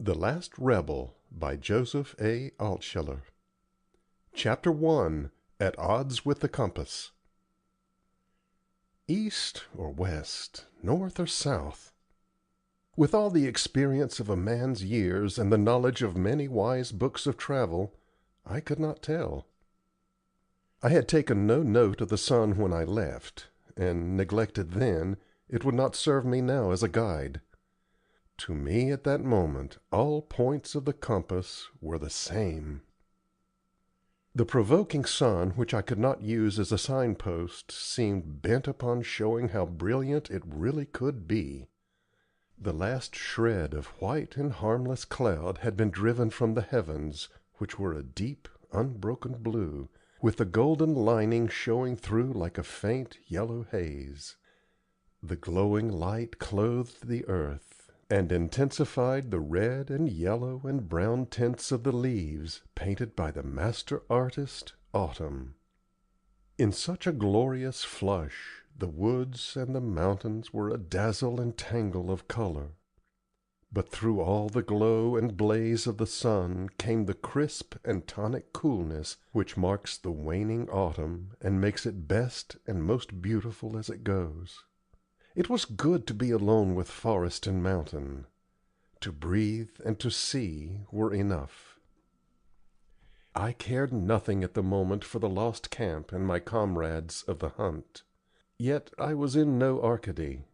THE LAST REBEL by Joseph A. Altsheler. Chapter I. At Odds with the Compass. East or west, north or south? With all the experience of a man's years and the knowledge of many wise books of travel, I could not tell. I had taken no note of the sun when I left, and, neglected then, it would not serve me now as a guide. To me at that moment all points of the compass were the same. The provoking sun, which I could not use as a signpost, seemed bent upon showing how brilliant it really could be. The last shred of white and harmless cloud had been driven from the heavens, which were a deep, unbroken blue, with the golden lining showing through like a faint yellow haze. The glowing light clothed the earth, and intensified the red and yellow and brown tints of the leaves painted by the master artist, Autumn. In such a glorious flush, the woods and the mountains were a dazzle and tangle of color. But through all the glow and blaze of the sun came the crisp and tonic coolness which marks the waning autumn and makes it best and most beautiful as it goes. It was good to be alone with forest and mountain. To breathe and to see were enough. I cared nothing at the moment for the lost camp and my comrades of the hunt. Yet I was in no Arcady.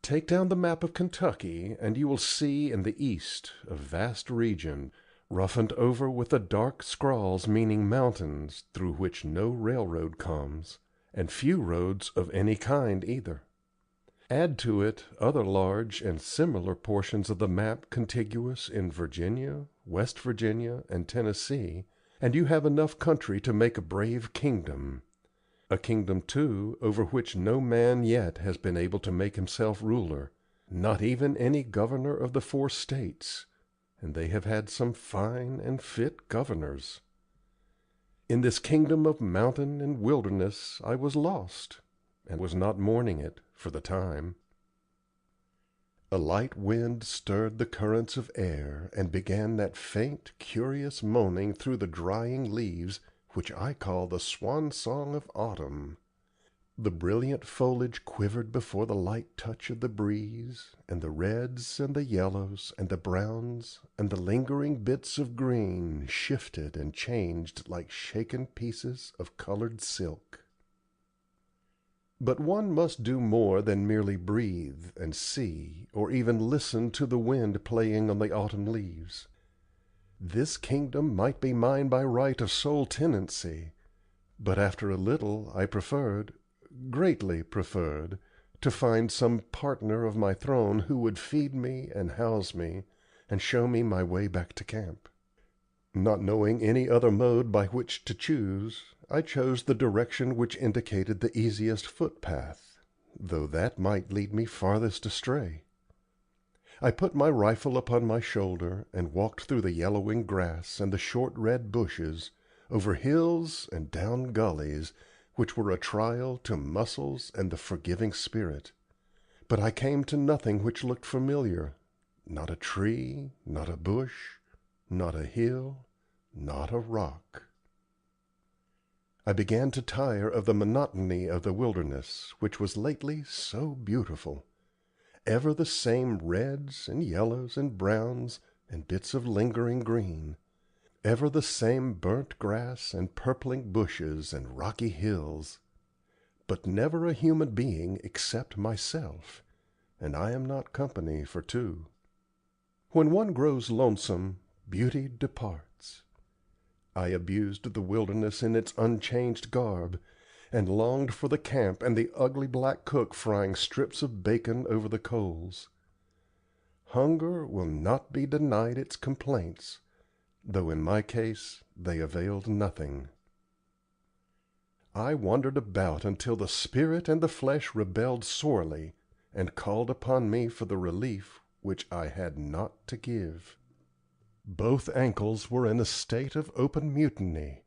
Take down the map of Kentucky, and you will see in the east a vast region, roughened over with the dark scrawls meaning mountains, through which no railroad comes, and few roads of any kind either. Add to it other large and similar portions of the map contiguous in Virginia, West Virginia, and Tennessee, and you have enough country to make a brave kingdom, a kingdom, too, over which no man yet has been able to make himself ruler, not even any governor of the 4 States, and they have had some fine and fit governors. In this kingdom of mountain and wilderness I was lost, and was not mourning it for the time. A light wind stirred the currents of air and began that faint, curious moaning through the drying leaves which I call the swan song of autumn. The brilliant foliage quivered before the light touch of the breeze, and the reds and the yellows and the browns and the lingering bits of green shifted and changed like shaken pieces of colored silk. But one must do more than merely breathe and see, or even listen to the wind playing on the autumn leaves. This kingdom might be mine by right of sole tenancy, but after a little I preferred, greatly preferred, to find some partner of my throne who would feed me and house me, and show me my way back to camp. Not knowing any other mode by which to choose, I chose the direction which indicated the easiest footpath, though that might lead me farthest astray. I put my rifle upon my shoulder and walked through the yellowing grass and the short red bushes, over hills and down gullies, which were a trial to muscles and the forgiving spirit. But I came to nothing which looked familiar, not a tree, not a bush, not a hill, not a rock. I began to tire of the monotony of the wilderness, which was lately so beautiful. Ever the same reds and yellows and browns and bits of lingering green. Ever the same burnt grass and purpling bushes and rocky hills. But never a human being except myself, and I am not company for 2. When one grows lonesome, beauty departs. I abused the wilderness in its unchanged garb, and longed for the camp and the ugly black cook frying strips of bacon over the coals. Hunger will not be denied its complaints, though in my case they availed nothing. I wandered about until the spirit and the flesh rebelled sorely, and called upon me for the relief which I had not to give. Both ankles were in a state of open mutiny,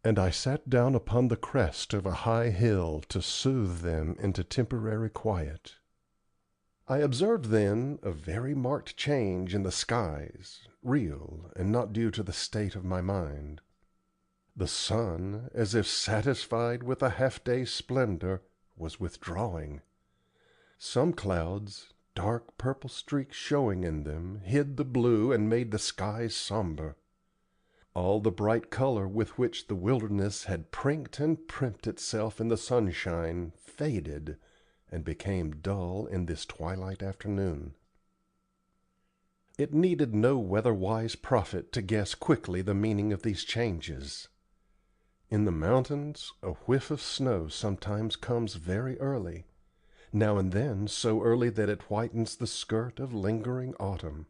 and I sat down upon the crest of a high hill to soothe them into temporary quiet. I observed then a very marked change in the skies, real, and not due to the state of my mind. The sun, as if satisfied with a half day's splendor, was withdrawing. Some clouds, dark purple streaks showing in them, hid the blue and made the skies somber. All the bright color with which the wilderness had prinked and primped itself in the sunshine faded and became dull in this twilight afternoon. It needed no weather-wise prophet to guess quickly the meaning of these changes. In the mountains a whiff of snow sometimes comes very early, now and then so early that it whitens the skirt of lingering autumn.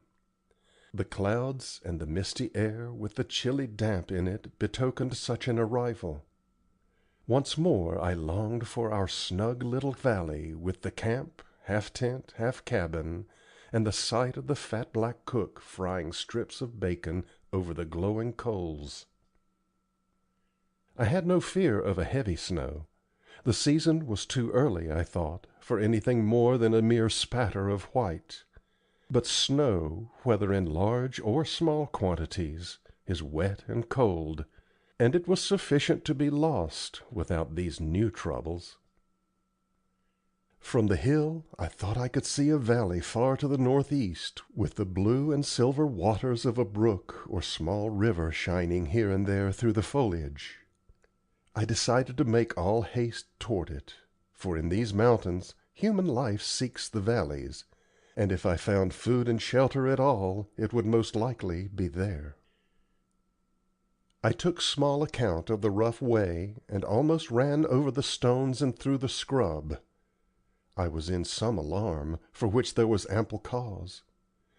The clouds and the misty air with the chilly damp in it betokened such an arrival. Once more I longed for our snug little valley, with the camp, half tent, half cabin, and the sight of the fat black cook frying strips of bacon over the glowing coals. I had no fear of a heavy snow. The season was too early, I thought, for anything more than a mere spatter of white. But snow, whether in large or small quantities, is wet and cold, and it was sufficient to be lost without these new troubles. From the hill I thought I could see a valley far to the northeast, with the blue and silver waters of a brook or small river shining here and there through the foliage. I decided to make all haste toward it, for in these mountains human life seeks the valleys, and if I found food and shelter at all, it would most likely be there. I took small account of the rough way, and almost ran over the stones and through the scrub. I was in some alarm, for which there was ample cause.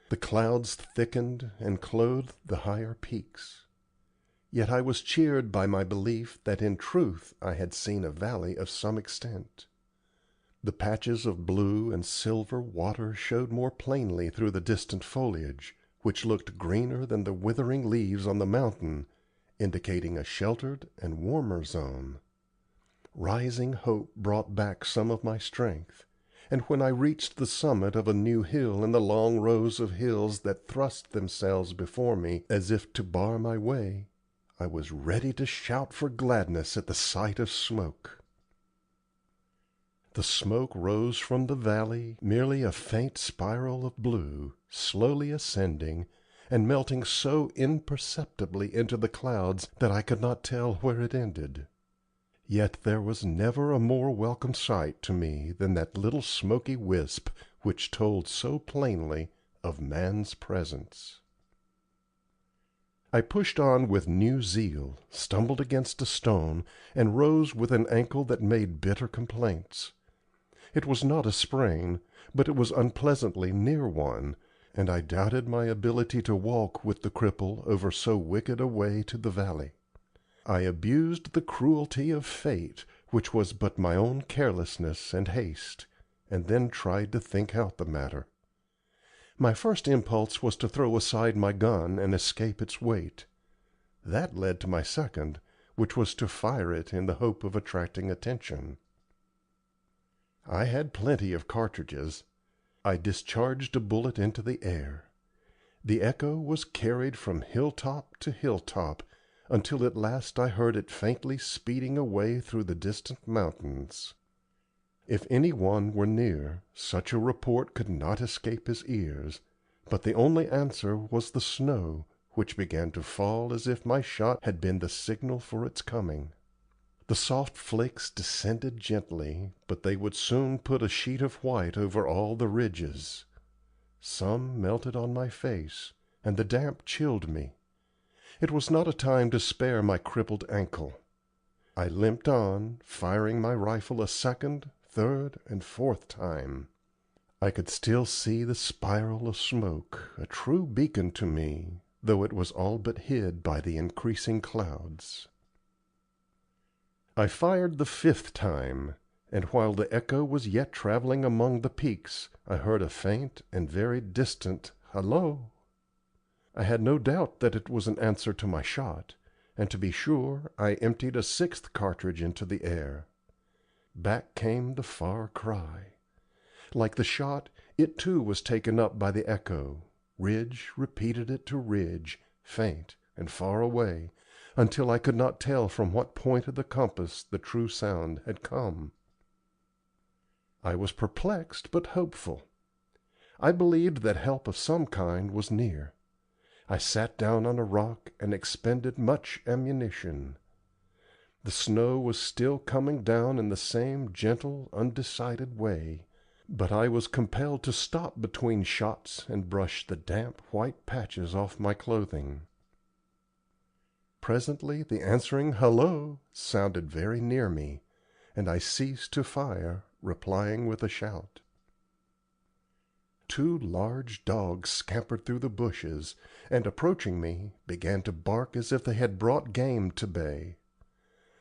The clouds thickened and clothed the higher peaks. Yet I was cheered by my belief that in truth I had seen a valley of some extent. The patches of blue and silver water showed more plainly through the distant foliage, which looked greener than the withering leaves on the mountain, indicating a sheltered and warmer zone. Rising hope brought back some of my strength, and when I reached the summit of a new hill in the long rows of hills that thrust themselves before me as if to bar my way, I was ready to shout for gladness at the sight of smoke. The smoke rose from the valley, merely a faint spiral of blue, slowly ascending, and melting so imperceptibly into the clouds that I could not tell where it ended. Yet there was never a more welcome sight to me than that little smoky wisp which told so plainly of man's presence. I pushed on with new zeal, stumbled against a stone, and rose with an ankle that made bitter complaints. It was not a sprain, but it was unpleasantly near one, and I doubted my ability to walk with the cripple over so wicked a way to the valley. I abused the cruelty of fate, which was but my own carelessness and haste, and then tried to think out the matter. My first impulse was to throw aside my gun and escape its weight. That led to my second, which was to fire it in the hope of attracting attention. I had plenty of cartridges. I discharged a bullet into the air. The echo was carried from hilltop to hilltop, until at last I heard it faintly speeding away through the distant mountains. If any one were near, such a report could not escape his ears, but the only answer was the snow, which began to fall as if my shot had been the signal for its coming. The soft flakes descended gently, but they would soon put a sheet of white over all the ridges. Some melted on my face, and the damp chilled me. It was not a time to spare my crippled ankle. I limped on, firing my rifle a second, third, and fourth time. I could still see the spiral of smoke, a true beacon to me, though it was all but hid by the increasing clouds. I fired the fifth time, and while the echo was yet traveling among the peaks, I heard a faint and very distant "Hallo!" I had no doubt that it was an answer to my shot, and to be sure I emptied a sixth cartridge into the air. Back came the far cry. Like the shot, It too was taken up by the echo. Ridge repeated it to ridge, faint and far away, until I could not tell from what point of the compass the true sound had come. I was perplexed but hopeful. I believed that help of some kind was near. I sat down on a rock and expended much ammunition. The snow was still coming down in the same gentle, undecided way, but I was compelled to stop between shots and brush the damp, white patches off my clothing. Presently the answering "Hullo" sounded very near me, and I ceased to fire, replying with a shout. Two large dogs scampered through the bushes, and, approaching me, began to bark as if they had brought game to bay.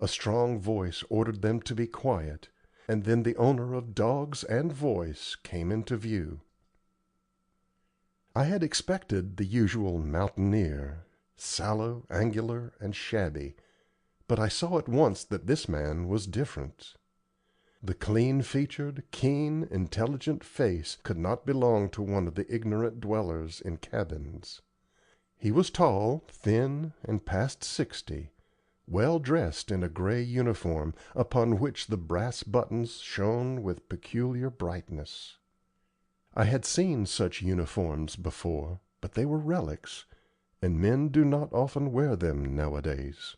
A strong voice ordered them to be quiet, and then the owner of dogs and voice came into view. I had expected the usual mountaineer, sallow, angular, and shabby, but I saw at once that this man was different. The clean-featured, keen, intelligent face could not belong to one of the ignorant dwellers in cabins. He was tall, thin, and past 60, well dressed in a gray uniform, upon which the brass buttons shone with peculiar brightness. I had seen such uniforms before, but they were relics, and men do not often wear them nowadays.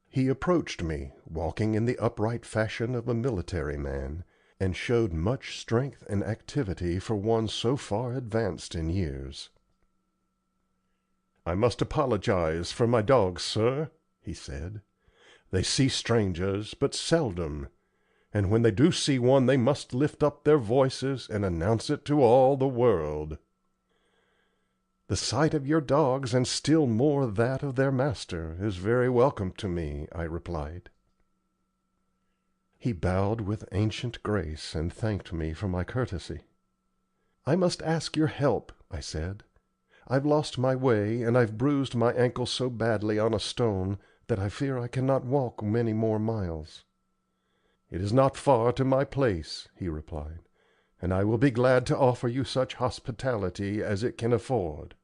He approached me, walking in the upright fashion of a military man, and showed much strength and activity for one so far advanced in years. "I must apologize for my dogs, sir," he said. "They see strangers but seldom, and when they do see one they must lift up their voices and announce it to all the world." "The sight of your dogs, and still more that of their master, is very welcome to me," I replied. He bowed with ancient grace and thanked me for my courtesy. "I must ask your help," I said. "I've lost my way, and I've bruised my ankle so badly on a stone that I fear I cannot walk many more miles." "It is not far to my place," he replied, "and I will be glad to offer you such hospitality as it can afford."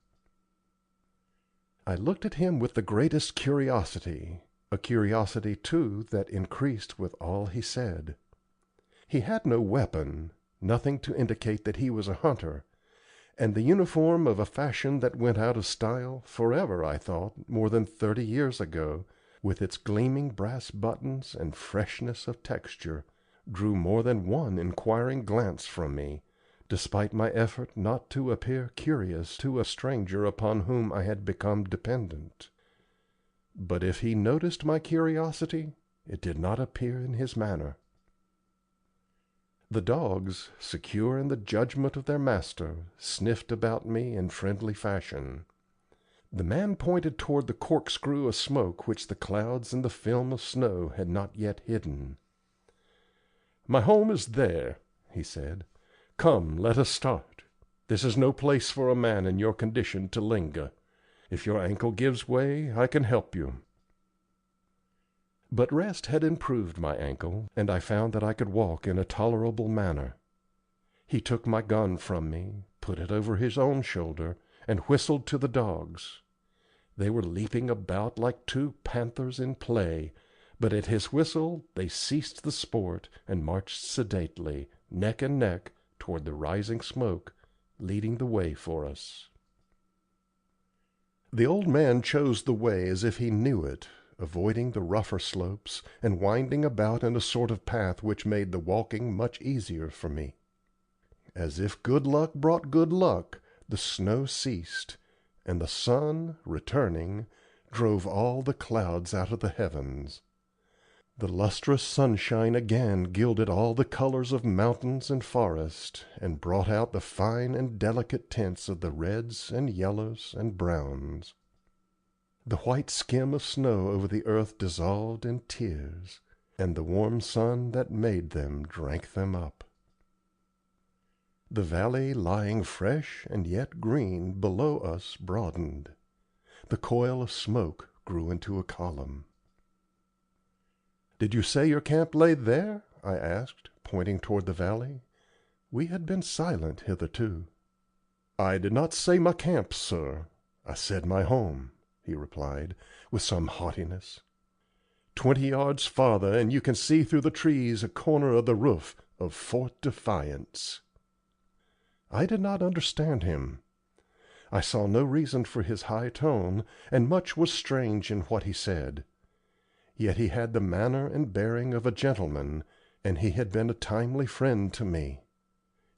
I looked at him with the greatest curiosity, a curiosity, too, that increased with all he said. He had no weapon, nothing to indicate that he was a hunter, and the uniform of a fashion that went out of style forever, I thought, more than 30 years ago, with its gleaming brass buttons and freshness of texture, drew more than one inquiring glance from me, despite my effort not to appear curious to a stranger upon whom I had become dependent. But if he noticed my curiosity, it did not appear in his manner. The dogs, secure in the judgment of their master, sniffed about me in friendly fashion. The man pointed toward the corkscrew of smoke which the clouds and the film of snow had not yet hidden. "My home is there," he said. "Come, let us start. This is no place for a man in your condition to linger. If your ankle gives way, I can help you." But rest had improved my ankle, and I found that I could walk in a tolerable manner. He took my gun from me, put it over his own shoulder, and whistled to the dogs. They were leaping about like two panthers in play, but at his whistle they ceased the sport and marched sedately, neck and neck, toward the rising smoke, leading the way for us. The old man chose the way as if he knew it, avoiding the rougher slopes, and winding about in a sort of path which made the walking much easier for me. As if good luck brought good luck, the snow ceased, and the sun, returning, drove all the clouds out of the heavens. The lustrous sunshine again gilded all the colors of mountains and forest, and brought out the fine and delicate tints of the reds and yellows and browns. The white skim of snow over the earth dissolved in tears, and the warm sun that made them drank them up. The valley lying fresh and yet green below us broadened. The coil of smoke grew into a column. "Did you say your camp lay there?" I asked, pointing toward the valley. We had been silent hitherto. "I did not say my camp, sir. I said my home," he replied, with some haughtiness. "20 yards farther, and you can see through the trees a corner of the roof of Fort Defiance." I did not understand him. I saw no reason for his high tone, and much was strange in what he said. Yet he had the manner and bearing of a gentleman, and he had been a timely friend to me.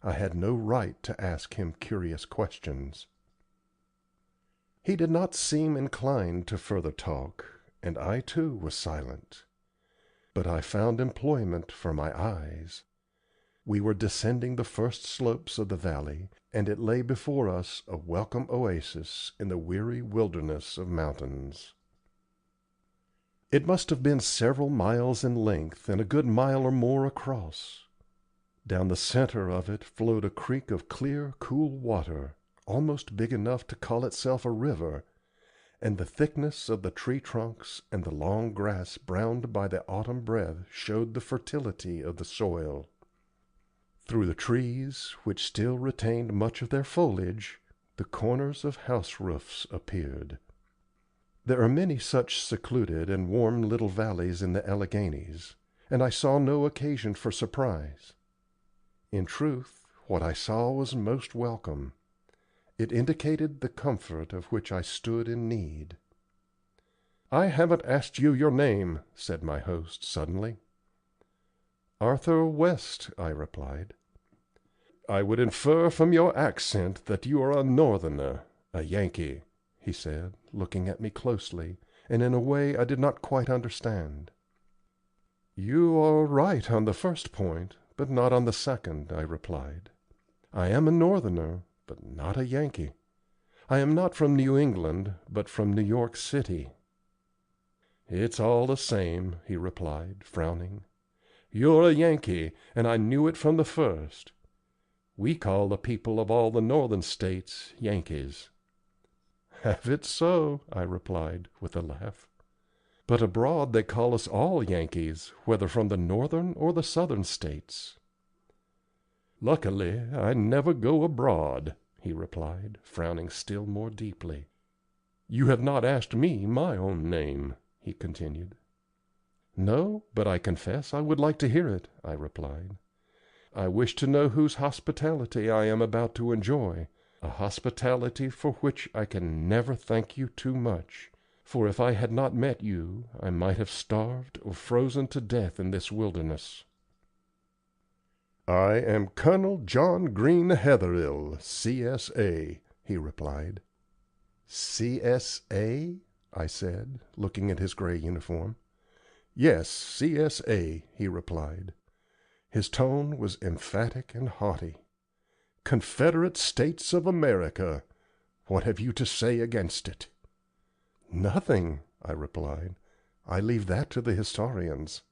I had no right to ask him curious questions. He did not seem inclined to further talk, and I too was silent. But I found employment for my eyes. We were descending the first slopes of the valley, and it lay before us a welcome oasis in the weary wilderness of mountains. It must have been several miles in length and a good mile or more across. Down the center of it flowed a creek of clear, cool water, almost big enough to call itself a river, and the thickness of the tree trunks and the long grass browned by the autumn breath showed the fertility of the soil. Through the trees, which still retained much of their foliage, the corners of house roofs appeared. There are many such secluded and warm little valleys in the Alleghanies, and I saw no occasion for surprise. In truth, what I saw was most welcome. It indicated the comfort of which I stood in need. "I haven't asked you your name," said my host, suddenly. "Arthur West," I replied. "I would infer from your accent that you are a Northerner, a Yankee," he said, looking at me closely, and in a way I did not quite understand. "You are right on the first point, but not on the second," I replied. "I am a Northerner, but not a Yankee. I am not from New England, but from New York City." "It's all the same," he replied, frowning. "You're a Yankee, and I knew it from the first. We call the people of all the Northern States Yankees." "Have it so," I replied, with a laugh. "But abroad they call us all Yankees, whether from the Northern or the Southern States." "Luckily I never go abroad," he replied, frowning still more deeply. "You have not asked me my own name," he continued. "No, but I confess I would like to hear it," I replied. "I wish to know whose hospitality I am about to enjoy, a hospitality for which I can never thank you too much, for if I had not met you I might have starved or frozen to death in this wilderness." "I am Colonel John Green Hetherhill, C.S.A.," he replied. "C.S.A.?" I said, looking at his gray uniform. "Yes, C.S.A.," he replied. His tone was emphatic and haughty. "Confederate States of America. What have you to say against it?" "Nothing," I replied. "I leave that to the historians."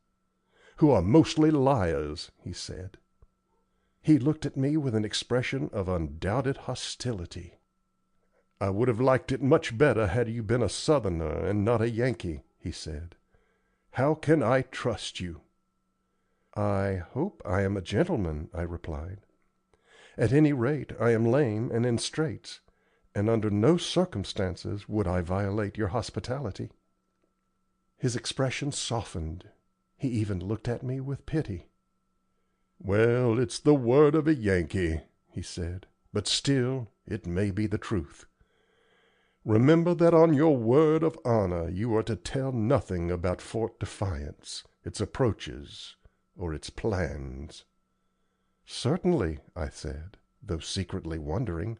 "Who are mostly liars," he said. He looked at me with an expression of undoubted hostility. "I would have liked it much better had you been a Southerner and not a Yankee," he said. "How can I trust you?" "I hope I am a gentleman," I replied. "At any rate, I am lame and in straits, and under no circumstances would I violate your hospitality." His expression softened. He even looked at me with pity. "Well, it's the word of a Yankee," he said, "but still it may be the truth. Remember that on your word of honor you are to tell nothing about Fort Defiance, its approaches, or its plans." "Certainly," I said, though secretly wondering.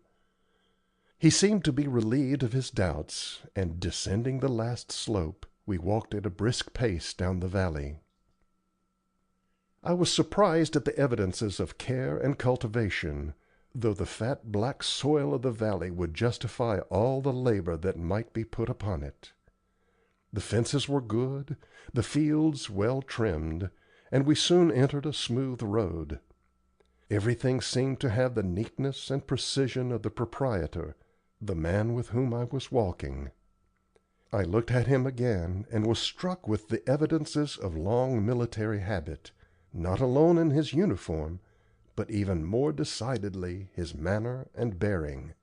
He seemed to be relieved of his doubts, and, descending the last slope, we walked at a brisk pace down the valley. I was surprised at the evidences of care and cultivation, though the fat black soil of the valley would justify all the labor that might be put upon it. The fences were good, the fields well trimmed, and we soon entered a smooth road. Everything seemed to have the neatness and precision of the proprietor, the man with whom I was walking. I looked at him again, and was struck with the evidences of long military habit, not alone in his uniform, but even more decidedly his manner and bearing.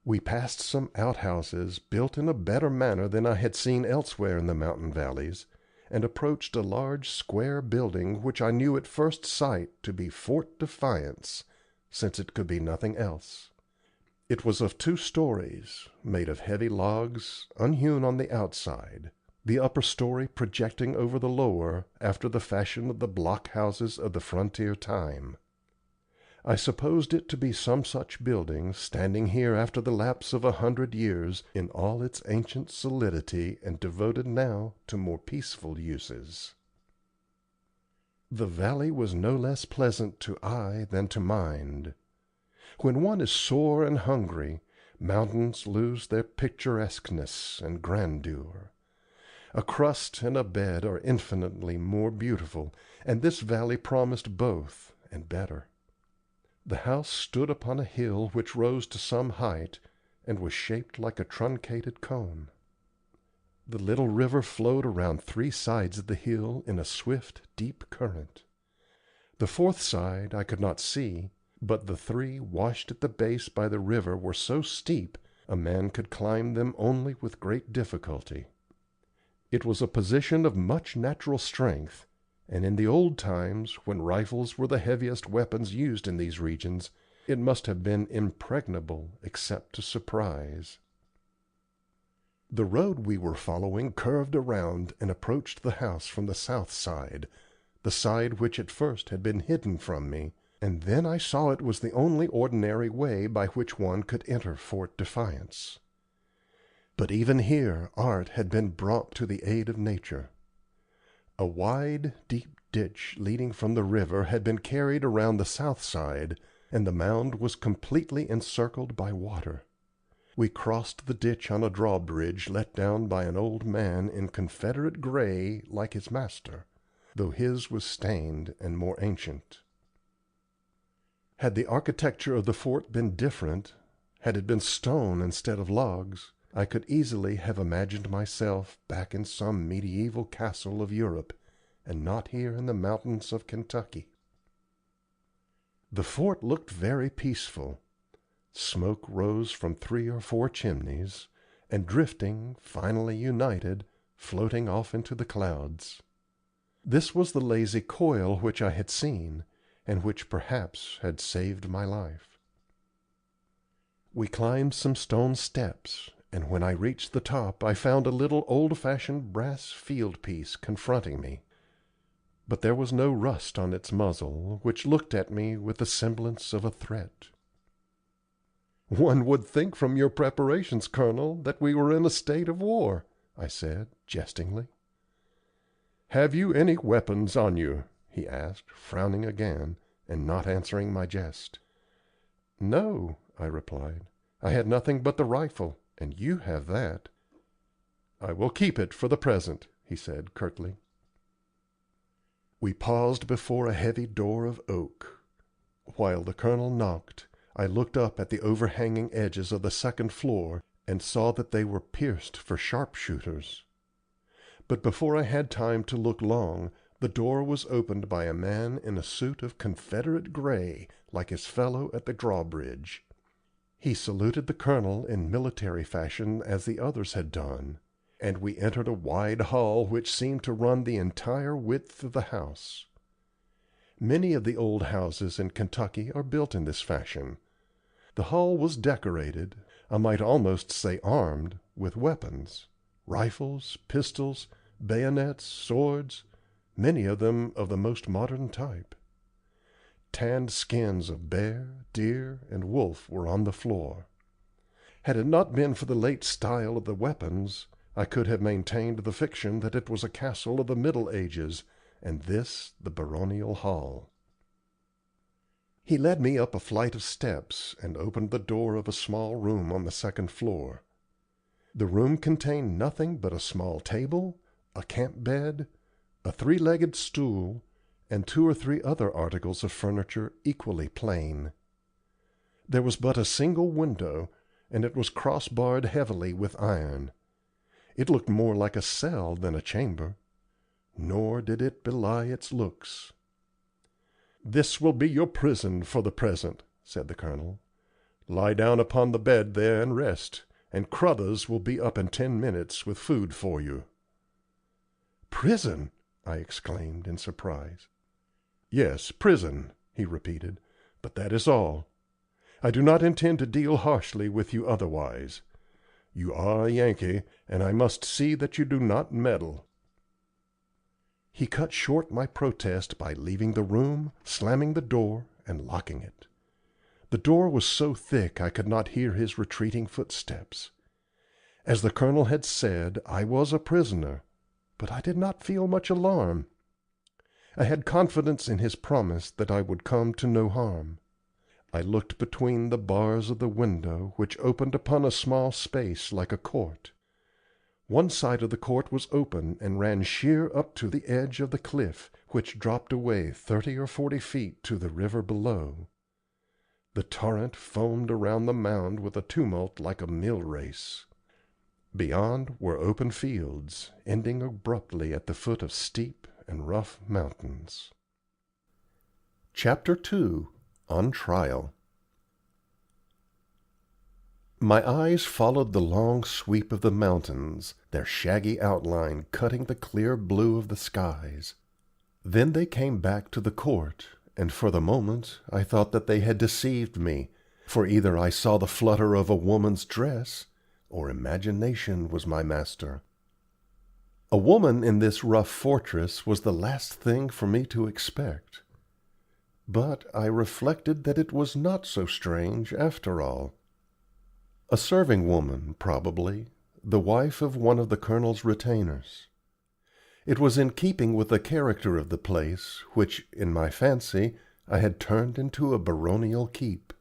We passed some outhouses built in a better manner than I had seen elsewhere in the mountain valleys, and approached a large square building which I knew at first sight to be Fort Defiance, since it could be nothing else. It was of 2 stories, made of heavy logs, unhewn on the outside, the upper story projecting over the lower, after the fashion of the block houses of the frontier time. I supposed it to be some such building, standing here after the lapse of 100 years, in all its ancient solidity, and devoted now to more peaceful uses. The valley was no less pleasant to eye than to mind. When one is sore and hungry, mountains lose their picturesqueness and grandeur. A crust and a bed are infinitely more beautiful, and this valley promised both, and better. The house stood upon a hill which rose to some height, and was shaped like a truncated cone. The little river flowed around 3 sides of the hill in a swift, deep current. The 4th side I could not see, but the 3 washed at the base by the river were so steep a man could climb them only with great difficulty. It was a position of much natural strength, and in the old times, when rifles were the heaviest weapons used in these regions, it must have been impregnable except to surprise. The road we were following curved around and approached the house from the south side, the side which at first had been hidden from me, and then I saw it was the only ordinary way by which one could enter Fort Defiance. But even here art had been brought to the aid of nature. A wide, deep ditch leading from the river had been carried around the south side, and the mound was completely encircled by water. We crossed the ditch on a drawbridge let down by an old man in Confederate gray like his master, though his was stained and more ancient. Had the architecture of the fort been different, had it been stone instead of logs, I could easily have imagined myself back in some medieval castle of Europe, and not here in the mountains of Kentucky. The fort looked very peaceful. Smoke rose from 3 or 4 chimneys, and drifting, finally united, floating off into the clouds. This was the lazy coil which I had seen, and which perhaps had saved my life. We climbed some stone steps, and when I reached the top I found a little old-fashioned brass field-piece confronting me. But there was no rust on its muzzle, which looked at me with the semblance of a threat. "One would think from your preparations, Colonel, that we were in a state of war," I said, jestingly. "Have you any weapons on you?" he asked, frowning again, and not answering my jest. "No," I replied. "I had nothing but the rifle, and you have that." "I will keep it for the present," he said, curtly. We paused before a heavy door of oak. While the Colonel knocked, I looked up at the overhanging edges of the second floor, and saw that they were pierced for sharpshooters. But before I had time to look long, the door was opened by a man in a suit of Confederate gray, like his fellow at the drawbridge. He saluted the Colonel in military fashion as the others had done, and we entered a wide hall which seemed to run the entire width of the house. Many of the old houses in Kentucky are built in this fashion. The hall was decorated, I might almost say armed, with weapons, rifles, pistols, bayonets, swords, many of them of the most modern type. Tanned skins of bear, deer, and wolf were on the floor. Had it not been for the late style of the weapons, I could have maintained the fiction that it was a castle of the Middle Ages, and this the baronial hall. He led me up a flight of steps and opened the door of a small room on the second floor. The room contained nothing but a small table, a camp bed, a 3-legged stool, and 2 or 3 other articles of furniture equally plain. There was but a single window, and it was cross-barred heavily with iron. It looked more like a cell than a chamber, nor did it belie its looks. "This will be your prison for the present," said the Colonel. "Lie down upon the bed there and rest, and Crothers will be up in 10 minutes with food for you." "Prison!" I exclaimed in surprise. "Yes, prison," he repeated, "but that is all. I do not intend to deal harshly with you otherwise. You are a Yankee, and I must see that you do not meddle." He cut short my protest by leaving the room, slamming the door, and locking it. The door was so thick I could not hear his retreating footsteps. As the Colonel had said, I was a prisoner, but I did not feel much alarm. I had confidence in his promise that I would come to no harm. I looked between the bars of the window, which opened upon a small space like a court. One side of the court was open and ran sheer up to the edge of the cliff, which dropped away 30 or 40 feet to the river below. The torrent foamed around the mound with a tumult like a mill race. Beyond were open fields, ending abruptly at the foot of steep and rough mountains. Chapter II. On Trial. My eyes followed the long sweep of the mountains, their shaggy outline cutting the clear blue of the skies. Then they came back to the court, and for the moment I thought that they had deceived me, for either I saw the flutter of a woman's dress, or imagination was my master. A woman in this rough fortress was the last thing for me to expect. But I reflected that it was not so strange after all. A serving woman, probably, the wife of one of the Colonel's retainers. It was in keeping with the character of the place, which, in my fancy, I had turned into a baronial keep.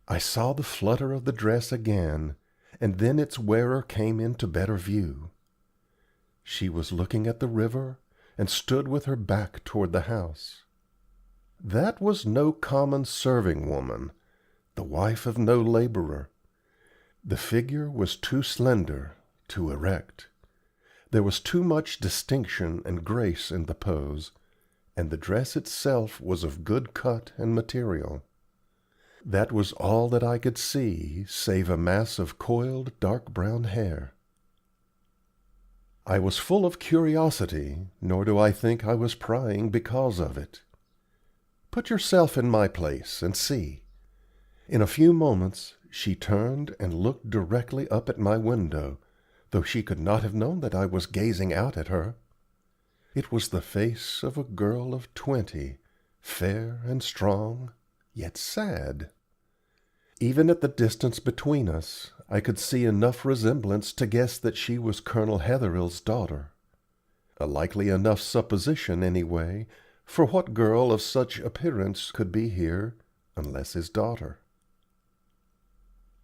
I saw the flutter of the dress again, and then its wearer came into better view. She was looking at the river, and stood with her back toward the house. That was no common serving woman, the wife of no laborer. The figure was too slender, too erect. There was too much distinction and grace in the pose, and the dress itself was of good cut and material. That was all that I could see, save a mass of coiled dark brown hair. I was full of curiosity, nor do I think I was prying because of it. Put yourself in my place and see. In a few moments she turned and looked directly up at my window, though she could not have known that I was gazing out at her. It was the face of a girl of 20, fair and strong, yet sad. Even at the distance between us, I could see enough resemblance to guess that she was Colonel Hetherhill's daughter. A likely enough supposition, anyway, for what girl of such appearance could be here, unless his daughter?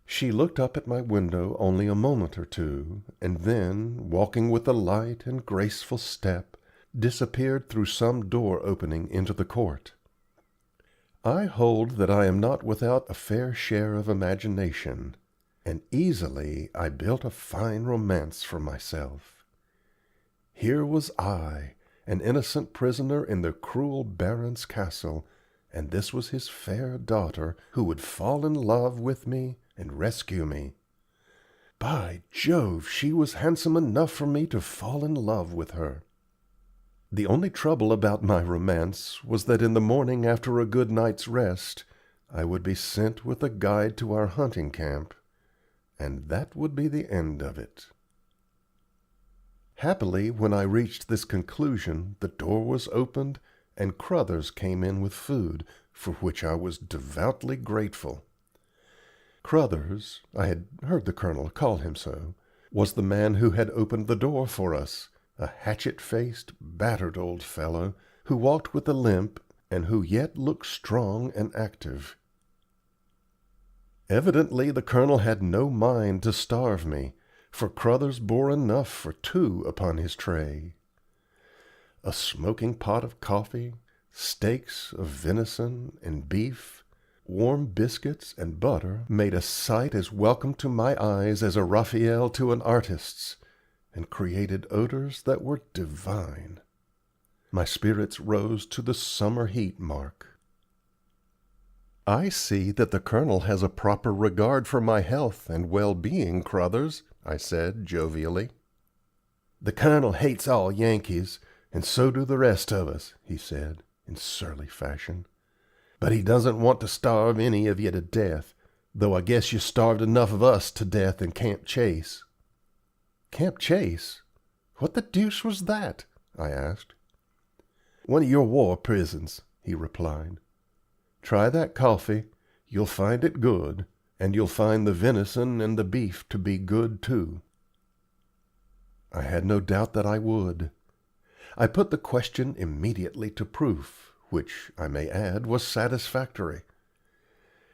She looked up at my window only a moment or two, and then, walking with a light and graceful step, disappeared through some door opening into the court. I hold that I am not without a fair share of imagination, and easily I built a fine romance for myself. Here was I, an innocent prisoner in the cruel Baron's castle, and this was his fair daughter, who would fall in love with me and rescue me. By Jove, she was handsome enough for me to fall in love with her. The only trouble about my romance was that in the morning after a good night's rest I would be sent with a guide to our hunting camp, and that would be the end of it. Happily, when I reached this conclusion, the door was opened, and Crothers came in with food, for which I was devoutly grateful. Crothers, I had heard the Colonel call him so, was the man who had opened the door for us, a hatchet-faced, battered old fellow, who walked with a limp, and who yet looked strong and active. Evidently the Colonel had no mind to starve me, for Crothers bore enough for 2 upon his tray. A smoking pot of coffee, steaks of venison and beef, warm biscuits and butter made a sight as welcome to my eyes as a Raphael to an artist's, and created odors that were divine. My spirits rose to the summer heat mark. "I see that the Colonel has a proper regard for my health and well-being, Crothers," I said, jovially. "The Colonel hates all Yankees, and so do the rest of us," he said, in surly fashion. "But he doesn't want to starve any of you to death, though I guess you starved enough of us to death in Camp Chase." "Camp Chase? What the deuce was that?" I asked. "One of your war prisons," he replied. "Try that coffee. You'll find it good, and you'll find the venison and the beef to be good too." I had no doubt that I would. I put the question immediately to proof, which, I may add, was satisfactory.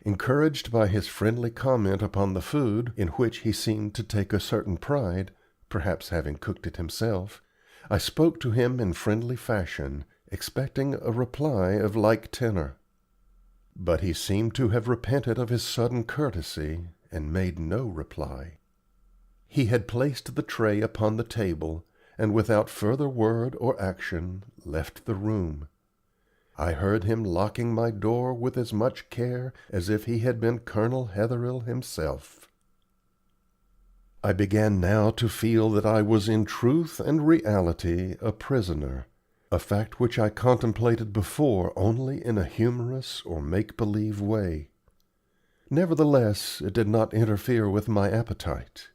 Encouraged by his friendly comment upon the food, in which he seemed to take a certain pride, perhaps having cooked it himself, I spoke to him in friendly fashion, expecting a reply of like tenor. But he seemed to have repented of his sudden courtesy, and made no reply. He had placed the tray upon the table, and without further word or action left the room. I heard him locking my door with as much care as if he had been Colonel Hetherhill himself. I began now to feel that I was in truth and reality a prisoner, a fact which I contemplated before only in a humorous or make-believe way. Nevertheless, it did not interfere with my appetite.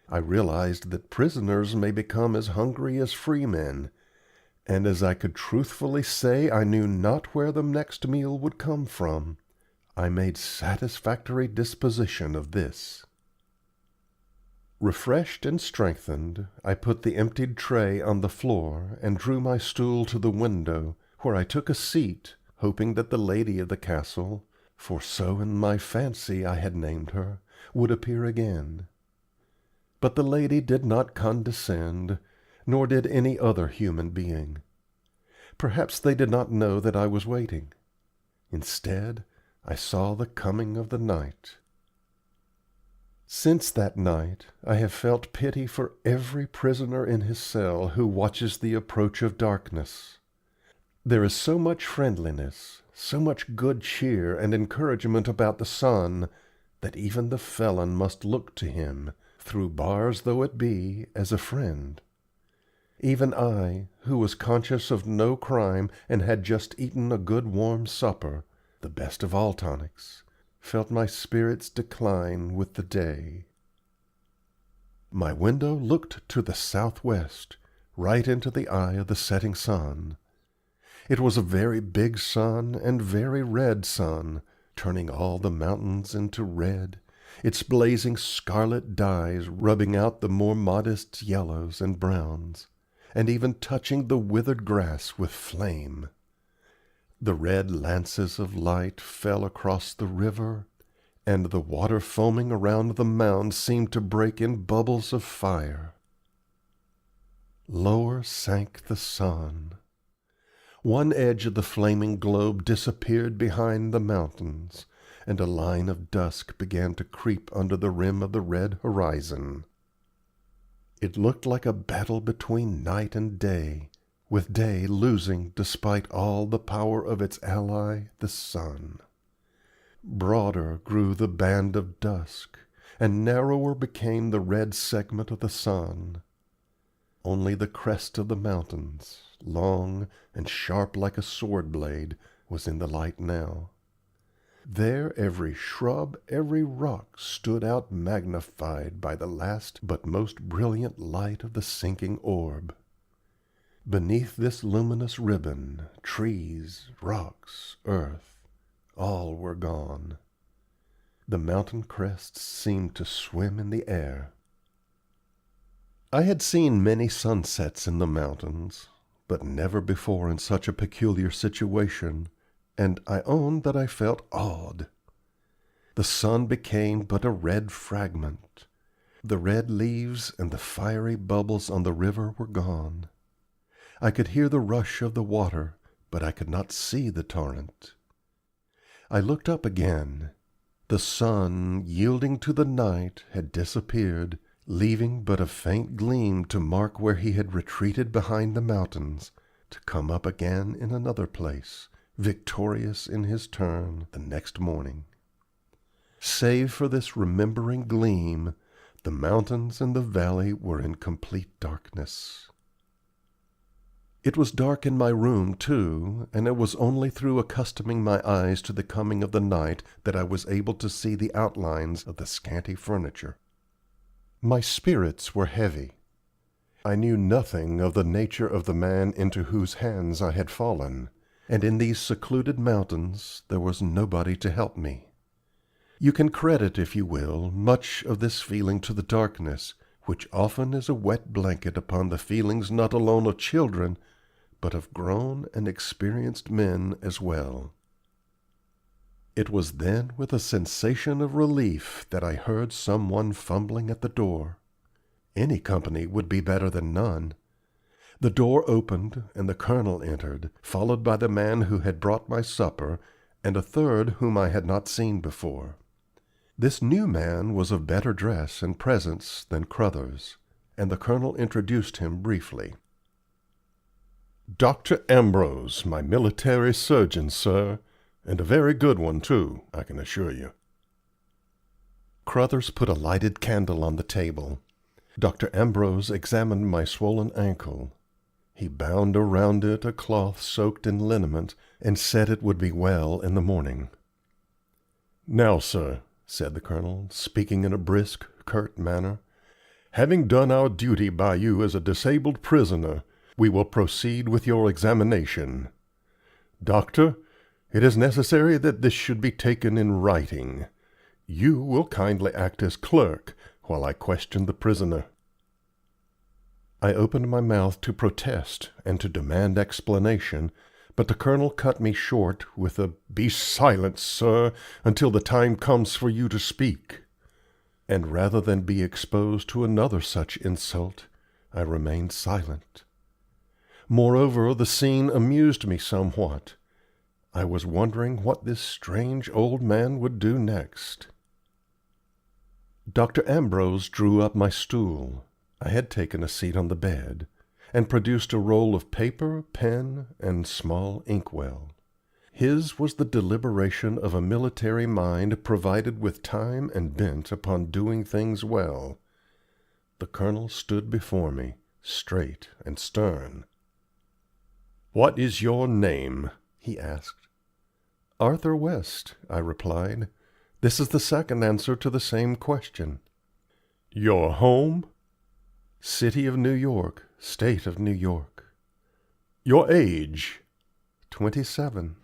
I realized that prisoners may become as hungry as freemen, and as I could truthfully say I knew not where the next meal would come from, I made satisfactory disposition of this. Refreshed and strengthened, I put the emptied tray on the floor and drew my stool to the window, where I took a seat, hoping that the lady of the castle, for so in my fancy I had named her, would appear again. But the lady did not condescend, nor did any other human being. Perhaps they did not know that I was waiting. Instead, I saw the coming of the night. Since that night I have felt pity for every prisoner in his cell who watches the approach of darkness. There is so much friendliness, so much good cheer and encouragement about the sun, that even the felon must look to him, through bars though it be, as a friend. Even I, who was conscious of no crime and had just eaten a good warm supper, the best of all tonics, felt my spirits decline with the day. My window looked to the southwest, right into the eye of the setting sun. It was a very big sun and very red sun, turning all the mountains into red, its blazing scarlet dyes rubbing out the more modest yellows and browns, and even touching the withered grass with flame. The red lances of light fell across the river, and the water foaming around the mound seemed to break in bubbles of fire. Lower sank the sun. One edge of the flaming globe disappeared behind the mountains, and a line of dusk began to creep under the rim of the red horizon. It looked like a battle between night and day, with day losing despite all the power of its ally, the sun. Broader grew the band of dusk, and narrower became the red segment of the sun. Only the crest of the mountains, long and sharp like a sword blade, was in the light now. There every shrub, every rock stood out magnified by the last but most brilliant light of the sinking orb. Beneath this luminous ribbon, trees, rocks, earth, all were gone. The mountain crests seemed to swim in the air. I had seen many sunsets in the mountains, but never before in such a peculiar situation, and I own that I felt awed. The sun became but a red fragment. The red leaves and the fiery bubbles on the river were gone. I could hear the rush of the water, but I could not see the torrent. I looked up again. The sun, yielding to the night, had disappeared, leaving but a faint gleam to mark where he had retreated behind the mountains, to come up again in another place, victorious in his turn the next morning. Save for this remembering gleam, the mountains and the valley were in complete darkness. It was dark in my room, too, and it was only through accustoming my eyes to the coming of the night that I was able to see the outlines of the scanty furniture. My spirits were heavy. I knew nothing of the nature of the man into whose hands I had fallen, and in these secluded mountains there was nobody to help me. You can credit, if you will, much of this feeling to the darkness, which often is a wet blanket upon the feelings not alone of children, but of grown and experienced men as well. It was then with a sensation of relief that I heard some one fumbling at the door. Any company would be better than none. The door opened, and the Colonel entered, followed by the man who had brought my supper, and a third whom I had not seen before. This new man was of better dress and presence than Crothers, and the Colonel introduced him briefly. "Dr. Ambrose, my military surgeon, sir, and a very good one, too, I can assure you." Crothers put a lighted candle on the table. Dr. Ambrose examined my swollen ankle. He bound around it a cloth soaked in liniment, and said it would be well in the morning. "Now, sir," said the Colonel, speaking in a brisk, curt manner, "having done our duty by you as a disabled prisoner, we will proceed with your examination. Doctor, it is necessary that this should be taken in writing. You will kindly act as clerk while I question the prisoner." I opened my mouth to protest and to demand explanation, but the Colonel cut me short with a "Be silent, sir, until the time comes for you to speak." And rather than be exposed to another such insult, I remained silent. Moreover, the scene amused me somewhat. I was wondering what this strange old man would do next. Dr. Ambrose drew up my stool. I had taken a seat on the bed, and produced a roll of paper, pen, and small inkwell. His was the deliberation of a military mind provided with time and bent upon doing things well. The Colonel stood before me, straight and stern. "What is your name?" he asked. "Arthur West," I replied. "This is the second answer to the same question." "Your home?" "City of New York, State of New York." "Your age?" 27.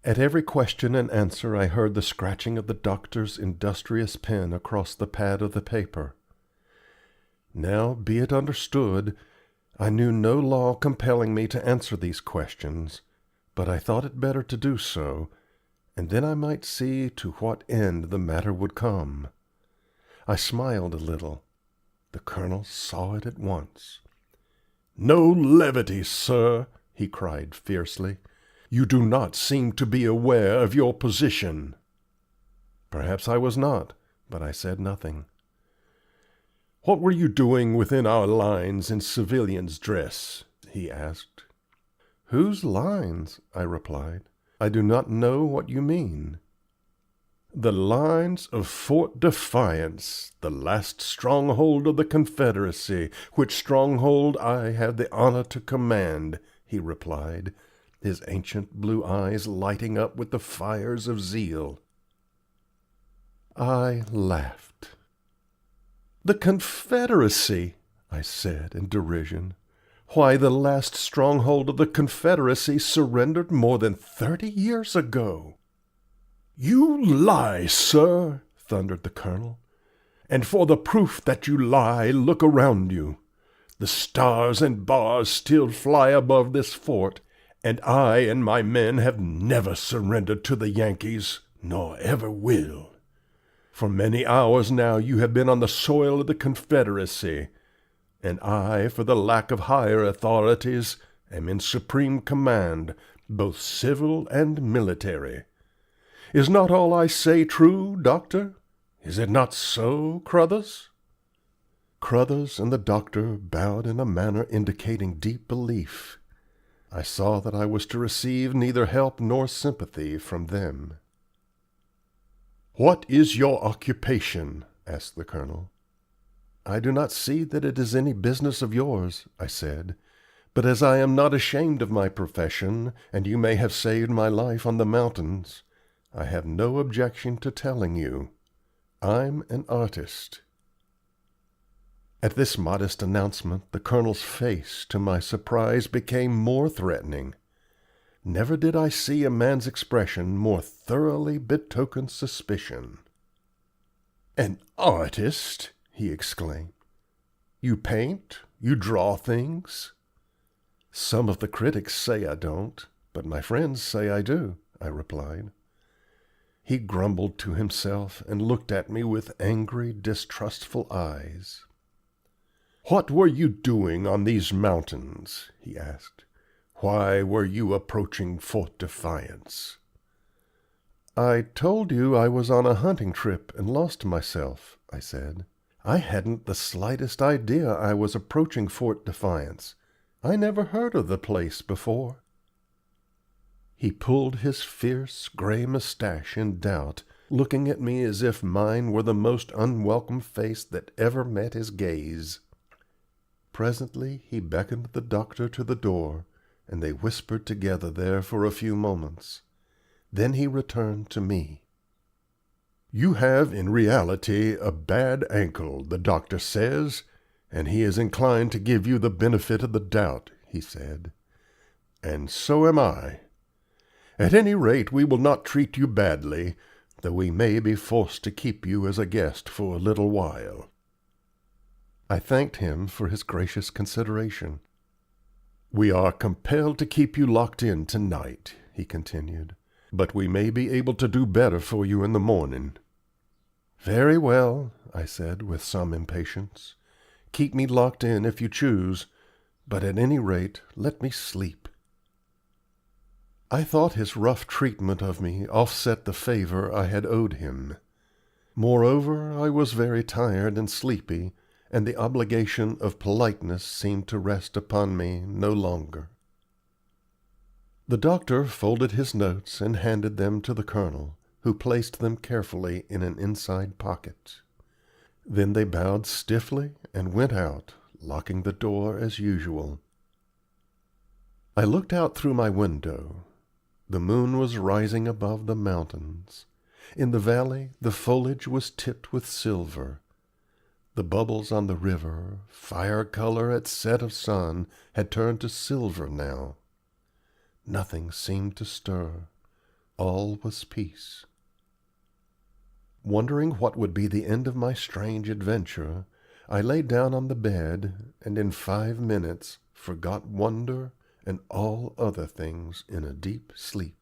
At every question and answer I heard the scratching of the doctor's industrious pen across the pad of the paper. Now, be it understood, I knew no law compelling me to answer these questions, but I thought it better to do so, and then I might see to what end the matter would come. I smiled a little. The Colonel saw it at once. "No levity, sir," he cried fiercely. "You do not seem to be aware of your position." Perhaps I was not, but I said nothing. "What were you doing within our lines in civilian's dress?" he asked. "Whose lines?" I replied. "I do not know what you mean." "The lines of Fort Defiance, the last stronghold of the Confederacy, which stronghold I had the honor to command," he replied, his ancient blue eyes lighting up with the fires of zeal. I laughed. "The Confederacy!" I said in derision. "Why, the last stronghold of the Confederacy surrendered more than 30 years ago." "You lie, sir!" thundered the Colonel. "And for the proof that you lie, look around you. The stars and bars still fly above this fort, and I and my men have never surrendered to the Yankees, nor ever will. For many hours now you have been on the soil of the Confederacy, and I, for the lack of higher authorities, am in supreme command, both civil and military. Is not all I say true, Doctor? Is it not so, Crothers?" Crothers and the doctor bowed in a manner indicating deep belief. I saw that I was to receive neither help nor sympathy from them. "What is your occupation?" asked the Colonel. "I do not see that it is any business of yours," I said, "but as I am not ashamed of my profession, and you may have saved my life on the mountains, I have no objection to telling you. I'm an artist." At this modest announcement the Colonel's face, to my surprise, became more threatening. Never did I see a man's expression more thoroughly betoken suspicion. "An artist!" he exclaimed. "You paint? You draw things?" "Some of the critics say I don't, but my friends say I do," I replied. He grumbled to himself and looked at me with angry, distrustful eyes. "What were you doing on these mountains?" he asked. "Why were you approaching Fort Defiance?" "I told you I was on a hunting trip and lost myself," I said. "I hadn't the slightest idea I was approaching Fort Defiance. I never heard of the place before." He pulled his fierce, gray mustache in doubt, looking at me as if mine were the most unwelcome face that ever met his gaze. Presently he beckoned the doctor to the door, and they whispered together there for a few moments. Then he returned to me. "You have in reality a bad ankle, the doctor says, and he is inclined to give you the benefit of the doubt," he said. "And so am I. At any rate, we will not treat you badly, though we may be forced to keep you as a guest for a little while." I thanked him for his gracious consideration. "We are compelled to keep you locked in to-night," he continued, "but we may be able to do better for you in the morning." "Very well," I said, with some impatience. "Keep me locked in if you choose, but at any rate let me sleep." I thought his rough treatment of me offset the favor I had owed him. Moreover, I was very tired and sleepy, and the obligation of politeness seemed to rest upon me no longer. The doctor folded his notes and handed them to the Colonel, who placed them carefully in an inside pocket. Then they bowed stiffly and went out, locking the door as usual. I looked out through my window. The moon was rising above the mountains. In the valley the foliage was tipped with silver. The bubbles on the river, fire color at set of sun, had turned to silver now. Nothing seemed to stir. All was peace. Wondering what would be the end of my strange adventure, I lay down on the bed, and in 5 minutes forgot wonder and all other things in a deep sleep.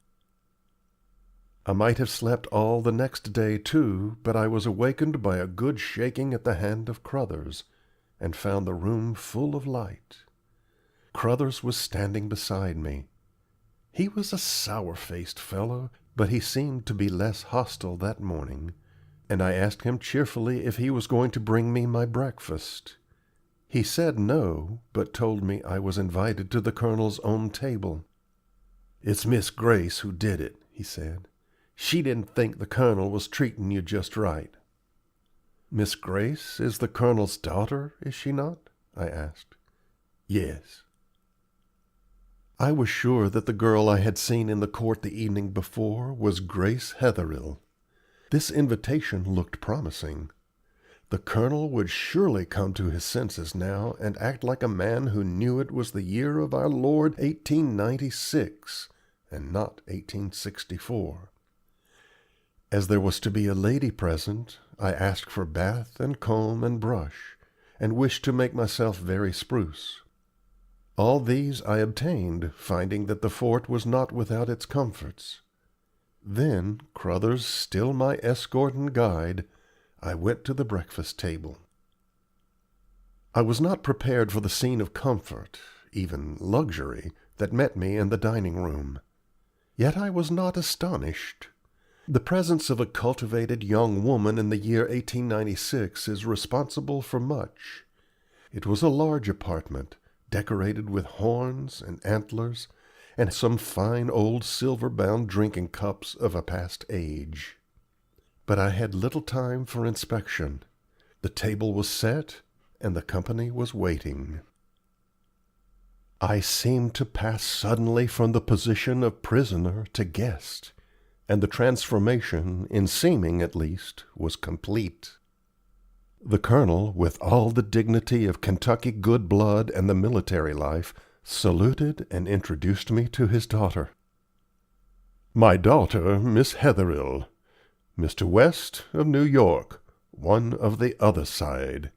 I might have slept all the next day, too, but I was awakened by a good shaking at the hand of Crothers, and found the room full of light. Crothers was standing beside me. He was a sour-faced fellow, but he seemed to be less hostile that morning, and I asked him cheerfully if he was going to bring me my breakfast. He said no, but told me I was invited to the Colonel's own table. "It's Miss Grace who did it," he said. "She didn't think the Colonel was treating you just right." "Miss Grace is the Colonel's daughter, is she not?" I asked. "Yes." I was sure that the girl I had seen in the court the evening before was Grace Hetherhill. This invitation looked promising. The Colonel would surely come to his senses now and act like a man who knew it was the year of our Lord 1896, and not 1864. As there was to be a lady present, I asked for bath and comb and brush, and wished to make myself very spruce. All these I obtained, finding that the fort was not without its comforts. Then, Crothers still my escort and guide, I went to the breakfast table. I was not prepared for the scene of comfort, even luxury, that met me in the dining room. Yet I was not astonished. The presence of a cultivated young woman in the year 1896 is responsible for much, It was a large apartment, decorated with horns and antlers, and some fine old silver-bound drinking cups of a past age. But I had little time for inspection. The table was set, and the company was waiting. I seemed to pass suddenly from the position of prisoner to guest, and the transformation, in seeming at least, was complete. The Colonel, with all the dignity of Kentucky good blood and the military life, saluted and introduced me to his daughter. "My daughter, Miss Hetherhill. Mr. West, of New York, one of the other side."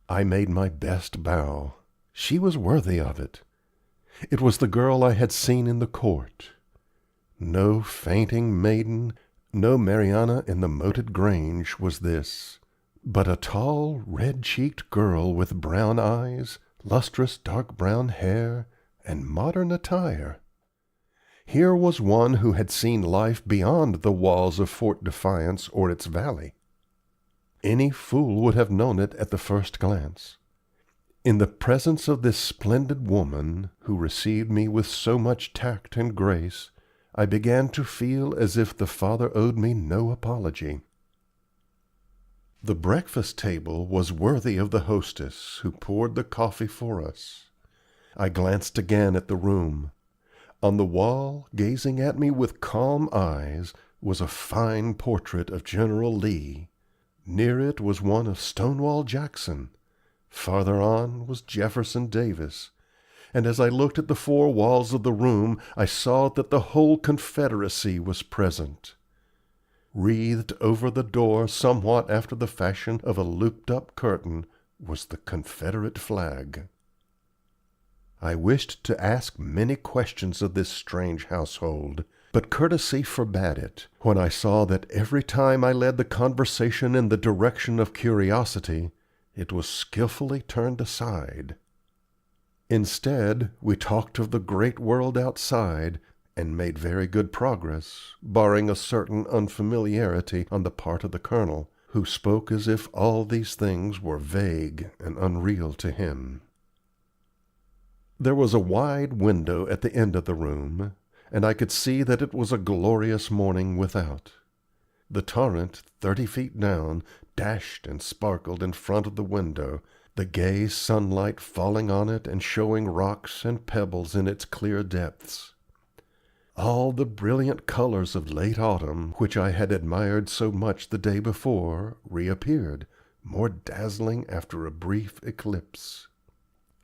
I made my best bow. She was worthy of it. It was the girl I had seen in the court. No fainting maiden, no Mariana in the moated grange was this, but a tall, red-cheeked girl with brown eyes, lustrous dark brown hair, and modern attire. Here was one who had seen life beyond the walls of Fort Defiance or its valley. Any fool would have known it at the first glance. In the presence of this splendid woman, who received me with so much tact and grace, I began to feel as if the father owed me no apology. The breakfast table was worthy of the hostess who poured the coffee for us. I glanced again at the room. On the wall, gazing at me with calm eyes, was a fine portrait of General Lee. Near it was one of Stonewall Jackson. Farther on was Jefferson Davis, and as I looked at the four walls of the room, I saw that the whole Confederacy was present. Wreathed over the door, somewhat after the fashion of a looped-up curtain, was the Confederate flag. I wished to ask many questions of this strange household, but courtesy forbade it, when I saw that every time I led the conversation in the direction of curiosity, it was skilfully turned aside. Instead, we talked of the great world outside, and made very good progress, barring a certain unfamiliarity on the part of the Colonel, who spoke as if all these things were vague and unreal to him. There was a wide window at the end of the room, and I could see that it was a glorious morning without. The torrent, 30 feet down, dashed and sparkled in front of the window, the gay sunlight falling on it and showing rocks and pebbles in its clear depths. All the brilliant colors of late autumn, which I had admired so much the day before, reappeared, more dazzling after a brief eclipse.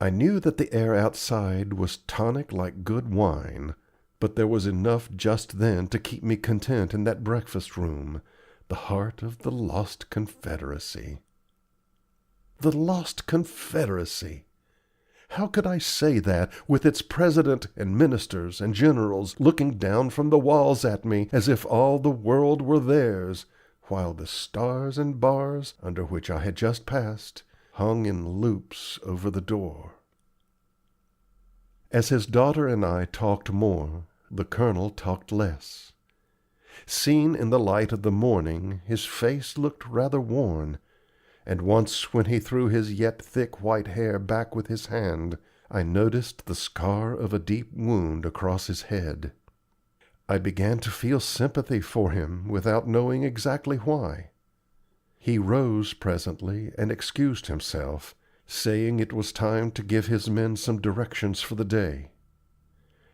I knew that the air outside was tonic like good wine, but there was enough just then to keep me content in that breakfast room, the heart of the lost Confederacy. The lost Confederacy! How could I say that, with its president and ministers and generals looking down from the walls at me as if all the world were theirs, while the stars and bars, under which I had just passed, hung in loops over the door? As his daughter and I talked more, the Colonel talked less. Seen in the light of the morning, his face looked rather worn, and once when he threw his yet thick white hair back with his hand, I noticed the scar of a deep wound across his head. I began to feel sympathy for him without knowing exactly why. He rose presently and excused himself, saying it was time to give his men some directions for the day.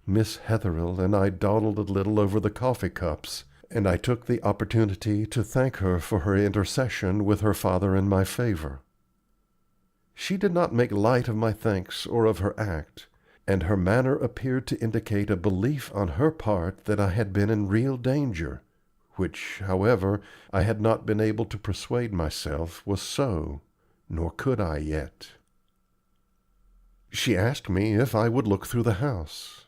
Miss Hetherhill and I dawdled a little over the coffee cups, and I took the opportunity to thank her for her intercession with her father in my favor. She did not make light of my thanks or of her act, and her manner appeared to indicate a belief on her part that I had been in real danger, which, however, I had not been able to persuade myself was so, nor could I yet. She asked me if I would look through the house.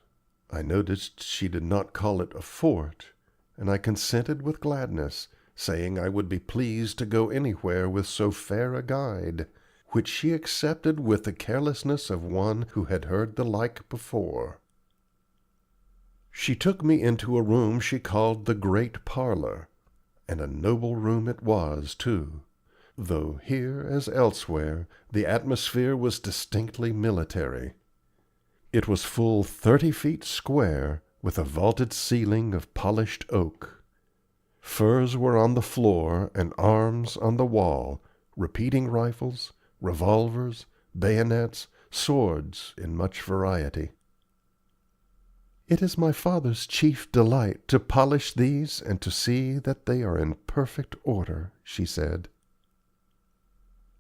I noticed she did not call it a fort, and I consented with gladness, saying I would be pleased to go anywhere with so fair a guide, which she accepted with the carelessness of one who had heard the like before. She took me into a room she called the great parlor, and a noble room it was, too. though here, as elsewhere, the atmosphere was distinctly military. It was full 30 feet square, with a vaulted ceiling of polished oak. Furs were on the floor and arms on the wall, repeating rifles, revolvers, bayonets, swords in much variety. "It is my father's chief delight to polish these and to see that they are in perfect order," she said.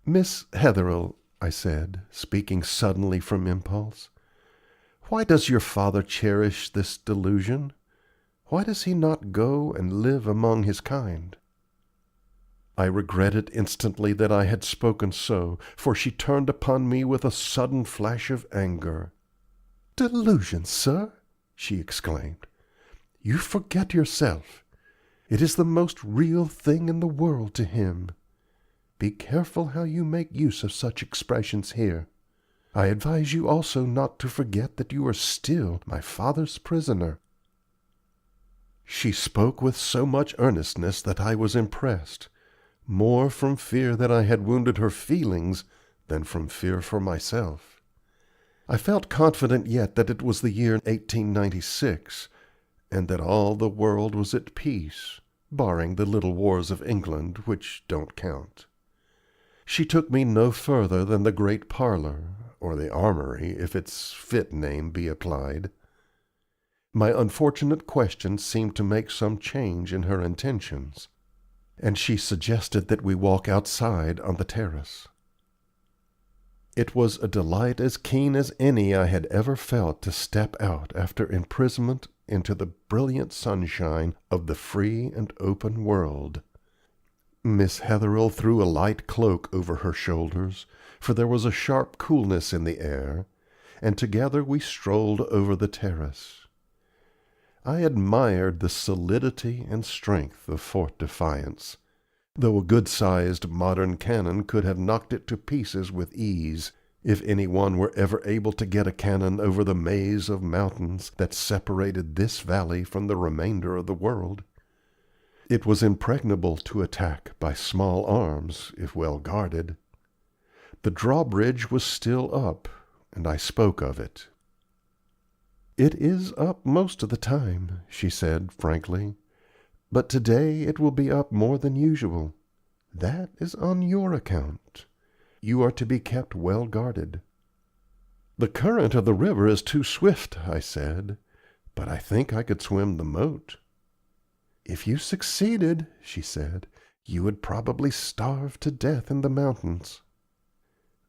"Miss Hetherhill," I said, speaking suddenly from impulse, "why does your father cherish this delusion? Why does he not go and live among his kind?" I regretted instantly that I had spoken so, for she turned upon me with a sudden flash of anger. "Delusion, sir!" she exclaimed. "You forget yourself. It is the most real thing in the world to him. Be careful how you make use of such expressions here. I advise you also not to forget that you are still my father's prisoner." She spoke with so much earnestness that I was impressed, more from fear that I had wounded her feelings than from fear for myself. I felt confident yet that it was the year 1896, and that all the world was at peace, barring the little wars of England, which don't count. She took me no further than the great parlor, or the armory, if its fit name be applied. My unfortunate question seemed to make some change in her intentions, and she suggested that we walk outside on the terrace. It was a delight as keen as any I had ever felt to step out after imprisonment into the brilliant sunshine of the free and open world. Miss Hetherhill threw a light cloak over her shoulders, for there was a sharp coolness in the air, and together we strolled over the terrace. I admired the solidity and strength of Fort Defiance, though a good-sized modern cannon could have knocked it to pieces with ease, if any one were ever able to get a cannon over the maze of mountains that separated this valley from the remainder of the world. It was impregnable to attack by small arms, if well guarded. The drawbridge was still up, and I spoke of it. "It is up most of the time," she said, frankly, "but to-day it will be up more than usual. That is on your account. You are to be kept well guarded." "The current of the river is too swift," I said, "but I think I could swim the moat." "If you succeeded," she said, "you would probably starve to death in the mountains."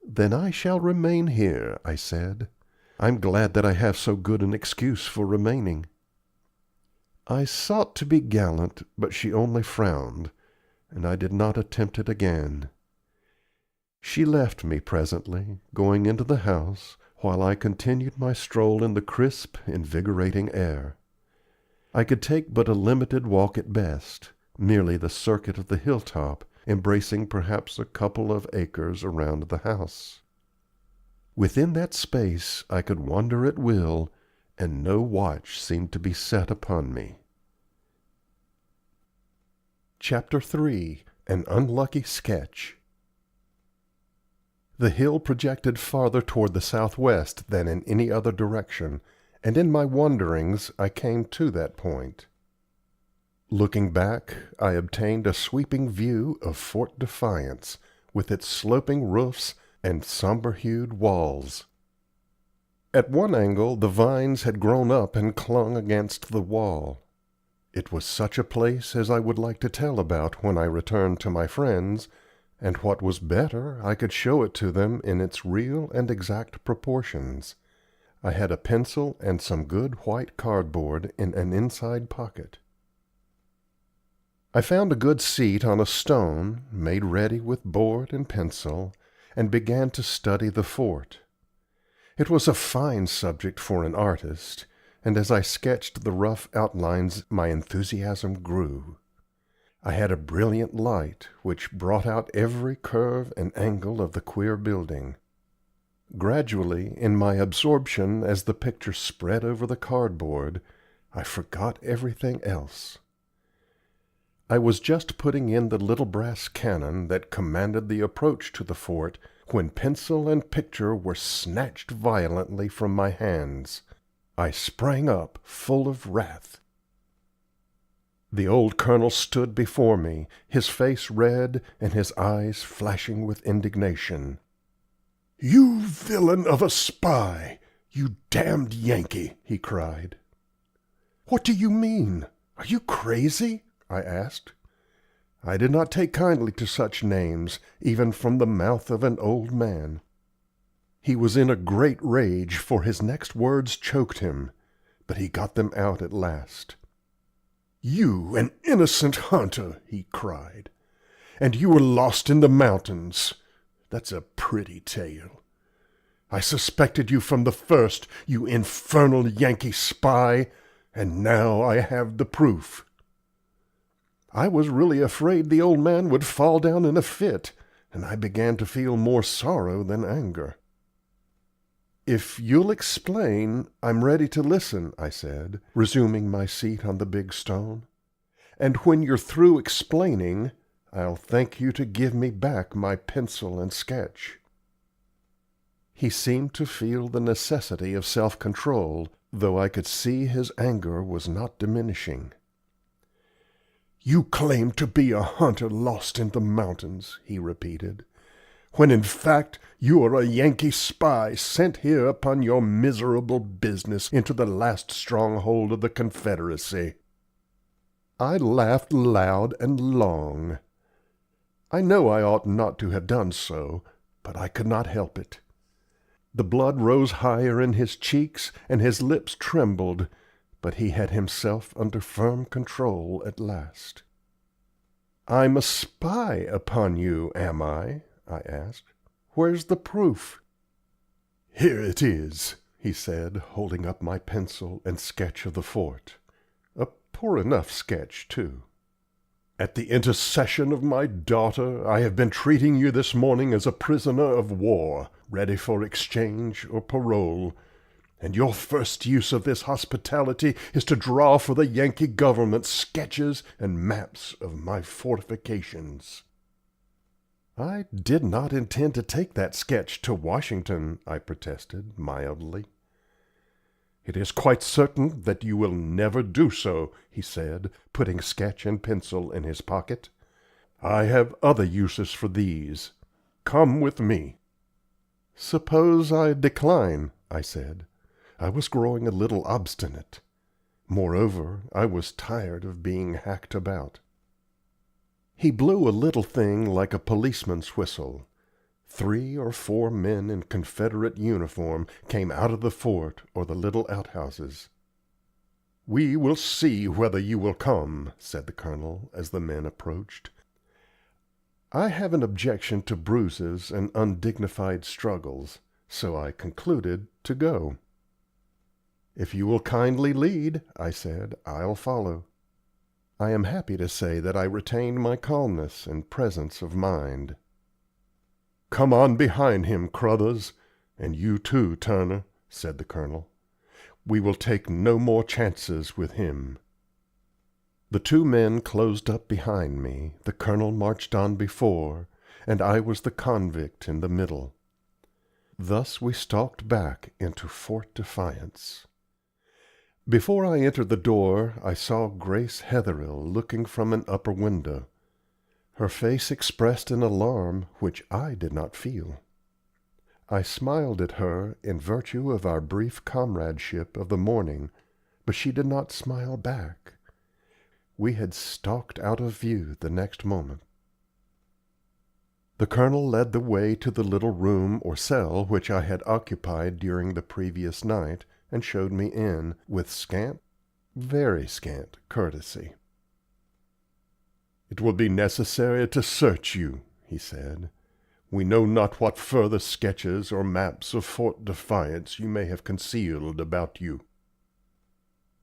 "Then I shall remain here," I said. "I'm glad that I have so good an excuse for remaining." I sought to be gallant, but she only frowned, and I did not attempt it again. She left me presently, going into the house, while I continued my stroll in the crisp, invigorating air. I could take but a limited walk at best, merely the circuit of the hilltop, embracing perhaps a couple of acres around the house. Within that space I could wander at will, and no watch seemed to be set upon me. Chapter 3. An Unlucky Sketch. The hill projected farther toward the southwest than in any other direction, and in my wanderings I came to that point. Looking back, I obtained a sweeping view of Fort Defiance, with its sloping roofs and somber-hued walls. At one angle the vines had grown up and clung against the wall. It was such a place as I would like to tell about when I returned to my friends, and what was better, I could show it to them in its real and exact proportions. I had a pencil and some good white cardboard in an inside pocket. I found a good seat on a stone, made ready with board and pencil, and began to study the fort. It was a fine subject for an artist, and as I sketched the rough outlines my enthusiasm grew. I had a brilliant light, which brought out every curve and angle of the queer building. Gradually, in my absorption as the picture spread over the cardboard, I forgot everything else. I was just putting in the little brass cannon that commanded the approach to the fort when pencil and picture were snatched violently from my hands. I sprang up, full of wrath. The old Colonel stood before me, his face red and his eyes flashing with indignation. "You villain of a spy! You damned Yankee!" he cried. "What do you mean? Are you crazy?" I asked. I did not take kindly to such names, even from the mouth of an old man. He was in a great rage, for his next words choked him, but he got them out at last. "You, an innocent hunter!" he cried. "And you were lost in the mountains! That's a pretty tale. I suspected you from the first, you infernal Yankee spy, and now I have the proof." I was really afraid the old man would fall down in a fit, and I began to feel more sorrow than anger. "If you'll explain, I'm ready to listen," I said, resuming my seat on the big stone. "And when you're through explaining, I'll thank you to give me back my pencil and sketch." He seemed to feel the necessity of self-control, though I could see his anger was not diminishing. "You claim to be a hunter lost in the mountains," he repeated, "when in fact you are a Yankee spy sent here upon your miserable business into the last stronghold of the Confederacy." I laughed loud and long. I know I ought not to have done so, but I could not help it. The blood rose higher in his cheeks, and his lips trembled, but he had himself under firm control at last. "I'm a spy upon you, am I?" I asked. "Where's the proof?" "Here it is," he said, holding up my pencil and sketch of the fort. A poor enough sketch, too. "At the intercession of my daughter, I have been treating you this morning as a prisoner of war, ready for exchange or parole, and your first use of this hospitality is to draw for the Yankee government sketches and maps of my fortifications." "I did not intend to take that sketch to Washington," I protested, mildly. "It is quite certain that you will never do so," he said, putting sketch and pencil in his pocket. "I have other uses for these. Come with me." "Suppose I decline?" I said. I was growing a little obstinate. Moreover, I was tired of being hacked about. He blew a little thing like a policeman's whistle. 3 or 4 men in Confederate uniform came out of the fort or the little outhouses. "We will see whether you will come," said the Colonel, as the men approached. I have an objection to bruises and undignified struggles, so I concluded to go. "If you will kindly lead," I said, "I'll follow." I am happy to say that I retained my calmness and presence of mind. "Come on behind him, Crothers, and you too, Turner," said the Colonel. "We will take no more chances with him." The 2 men closed up behind me, the Colonel marched on before, and I was the convict in the middle. Thus we stalked back into Fort Defiance. Before I entered the door, I saw Grace Hetherhill looking from an upper window. Her face expressed an alarm which I did not feel. I smiled at her in virtue of our brief comradeship of the morning, but she did not smile back. We had stalked out of view the next moment. The Colonel led the way to the little room or cell which I had occupied during the previous night, and showed me in, with scant, very scant courtesy. "It will be necessary to search you," he said. "We know not what further sketches or maps of Fort Defiance you may have concealed about you."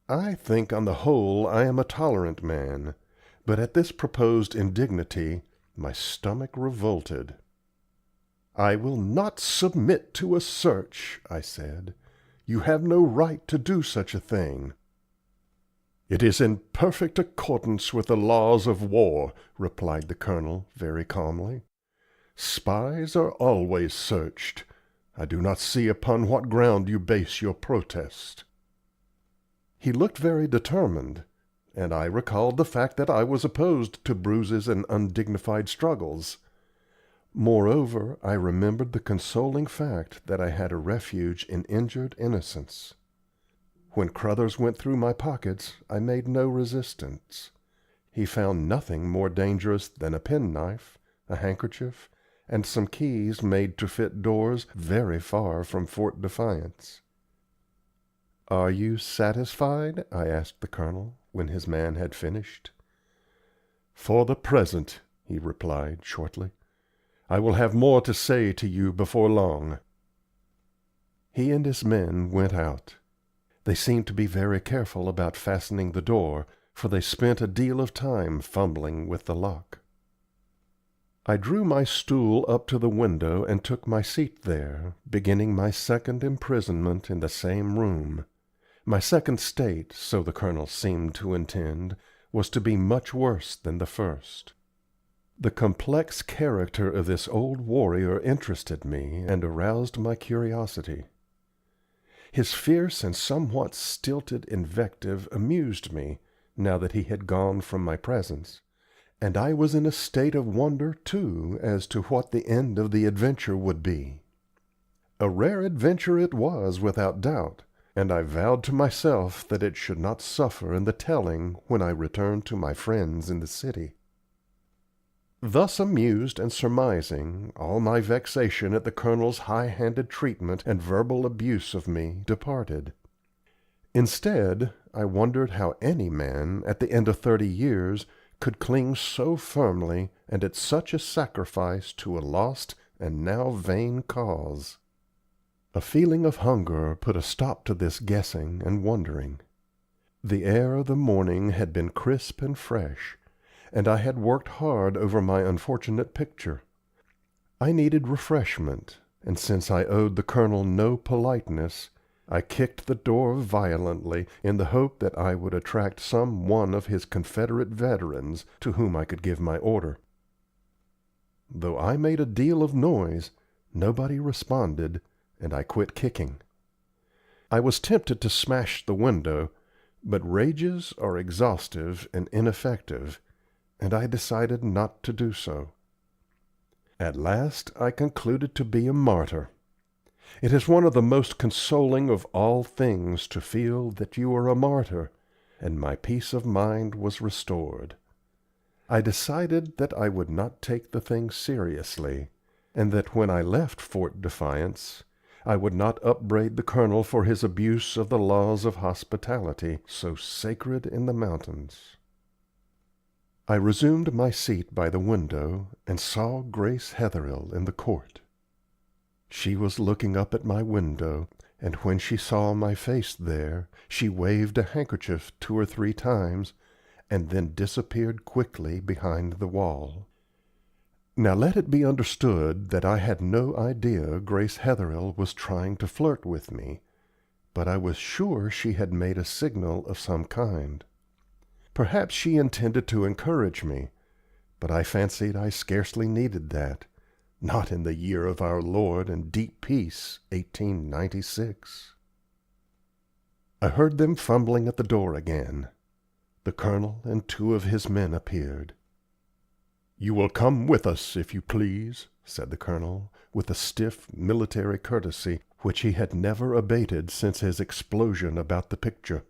I think on the whole I am a tolerant man, but at this proposed indignity my stomach revolted. "I will not submit to a search," I said. "You have no right to do such a thing." "It is in perfect accordance with the laws of war," replied the Colonel, very calmly. "Spies are always searched. I do not see upon what ground you base your protest." He looked very determined, and I recalled the fact that I was opposed to bruises and undignified struggles. Moreover, I remembered the consoling fact that I had a refuge in injured innocence. When Crothers went through my pockets, I made no resistance. He found nothing more dangerous than a penknife, a handkerchief, and some keys made to fit doors very far from Fort Defiance. "Are you satisfied?" I asked the Colonel, when his man had finished. "For the present," he replied, shortly. "I will have more to say to you before long." He and his men went out. They seemed to be very careful about fastening the door, for they spent a deal of time fumbling with the lock. I drew my stool up to the window and took my seat there, beginning my second imprisonment in the same room. My second state, so the Colonel seemed to intend, was to be much worse than the first. The complex character of this old warrior interested me and aroused my curiosity. His fierce and somewhat stilted invective amused me, now that he had gone from my presence, and I was in a state of wonder, too, as to what the end of the adventure would be. A rare adventure it was, without doubt, and I vowed to myself that it should not suffer in the telling when I returned to my friends in the city. Thus amused and surmising, all my vexation at the Colonel's high-handed treatment and verbal abuse of me departed. Instead, I wondered how any man, at the end of 30 years, could cling so firmly and at such a sacrifice to a lost and now vain cause. A feeling of hunger put a stop to this guessing and wondering. The air of the morning had been crisp and fresh, and I had worked hard over my unfortunate picture. I needed refreshment, and since I owed the Colonel no politeness, I kicked the door violently in the hope that I would attract some one of his Confederate veterans to whom I could give my order. Though I made a deal of noise, nobody responded, and I quit kicking. I was tempted to smash the window, but rages are exhaustive and ineffective, and I decided not to do so. At last I concluded to be a martyr. It is one of the most consoling of all things to feel that you are a martyr, and my peace of mind was restored. I decided that I would not take the thing seriously, and that when I left Fort Defiance, I would not upbraid the Colonel for his abuse of the laws of hospitality, so sacred in the mountains. I resumed my seat by the window, and saw Grace Hetherhill in the court. She was looking up at my window, and when she saw my face there, she waved a handkerchief 2 or 3 times, and then disappeared quickly behind the wall. Now let it be understood that I had no idea Grace Hetherhill was trying to flirt with me, but I was sure she had made a signal of some kind. Perhaps she intended to encourage me, but I fancied I scarcely needed that, not in the year of our Lord and deep peace, 1896. I heard them fumbling at the door again. The Colonel and 2 of his men appeared. "You will come with us, if you please," said the Colonel, with a stiff military courtesy which he had never abated since his explosion about the picture.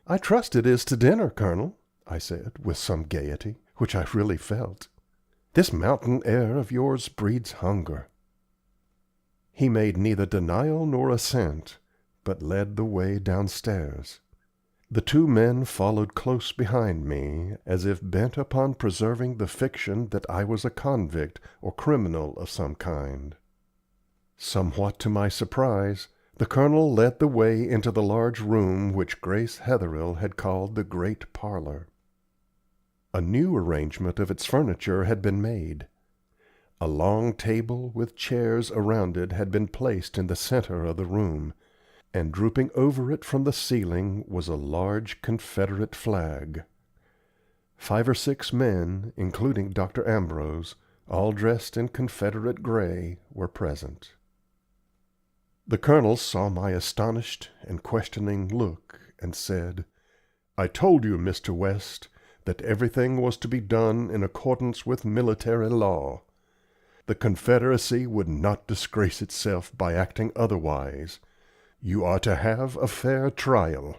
"I trust it is to dinner, Colonel," I said, with some gaiety, which I really felt. "This mountain air of yours breeds hunger." He made neither denial nor assent, but led the way downstairs. The 2 men followed close behind me, as if bent upon preserving the fiction that I was a convict or criminal of some kind. Somewhat to my surprise, the Colonel led the way into the large room which Grace Hetherhill had called the great parlor. A new arrangement of its furniture had been made. A long table with chairs around it had been placed in the center of the room, and drooping over it from the ceiling was a large Confederate flag. 5 or 6 men, including Dr. Ambrose, all dressed in Confederate gray, were present. The Colonel saw my astonished and questioning look, and said, "I told you, Mr. West, that everything was to be done in accordance with military law. The Confederacy would not disgrace itself by acting otherwise. You are to have a fair trial."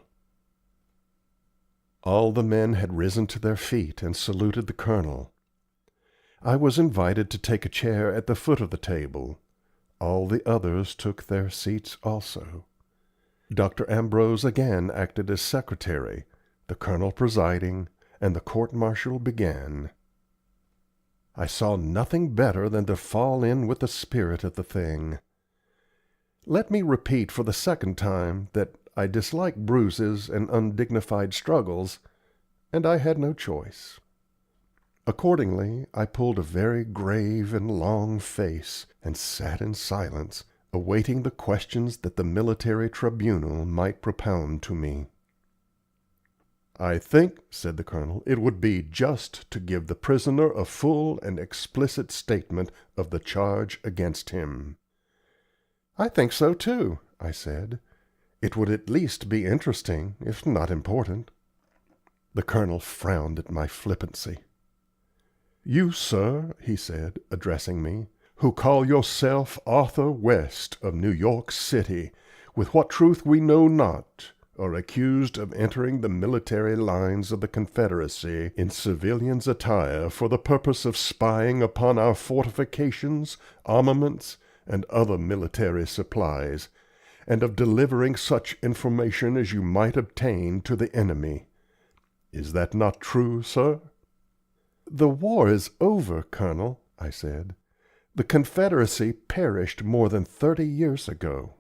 All the men had risen to their feet and saluted the Colonel. I was invited to take a chair at the foot of the table. All the others took their seats also. Dr. Ambrose again acted as secretary, the Colonel presiding, and the court-martial began. I saw nothing better than to fall in with the spirit of the thing. Let me repeat for the second time that I dislike bruises and undignified struggles, and I had no choice. Accordingly, I pulled a very grave and long face, and sat in silence, awaiting the questions that the military tribunal might propound to me. "I think," said the Colonel, "it would be just to give the prisoner a full and explicit statement of the charge against him." "I think so, too," I said. "It would at least be interesting, if not important." The Colonel frowned at my flippancy. "You, sir," he said, addressing me, "who call yourself Arthur West, of New York City, with what truth we know not, are accused of entering the military lines of the Confederacy in civilian's attire for the purpose of spying upon our fortifications, armaments, and other military supplies, and of delivering such information as you might obtain to the enemy. Is that not true, sir?" "The war is over, Colonel," I said. "The Confederacy perished more than 30 years ago."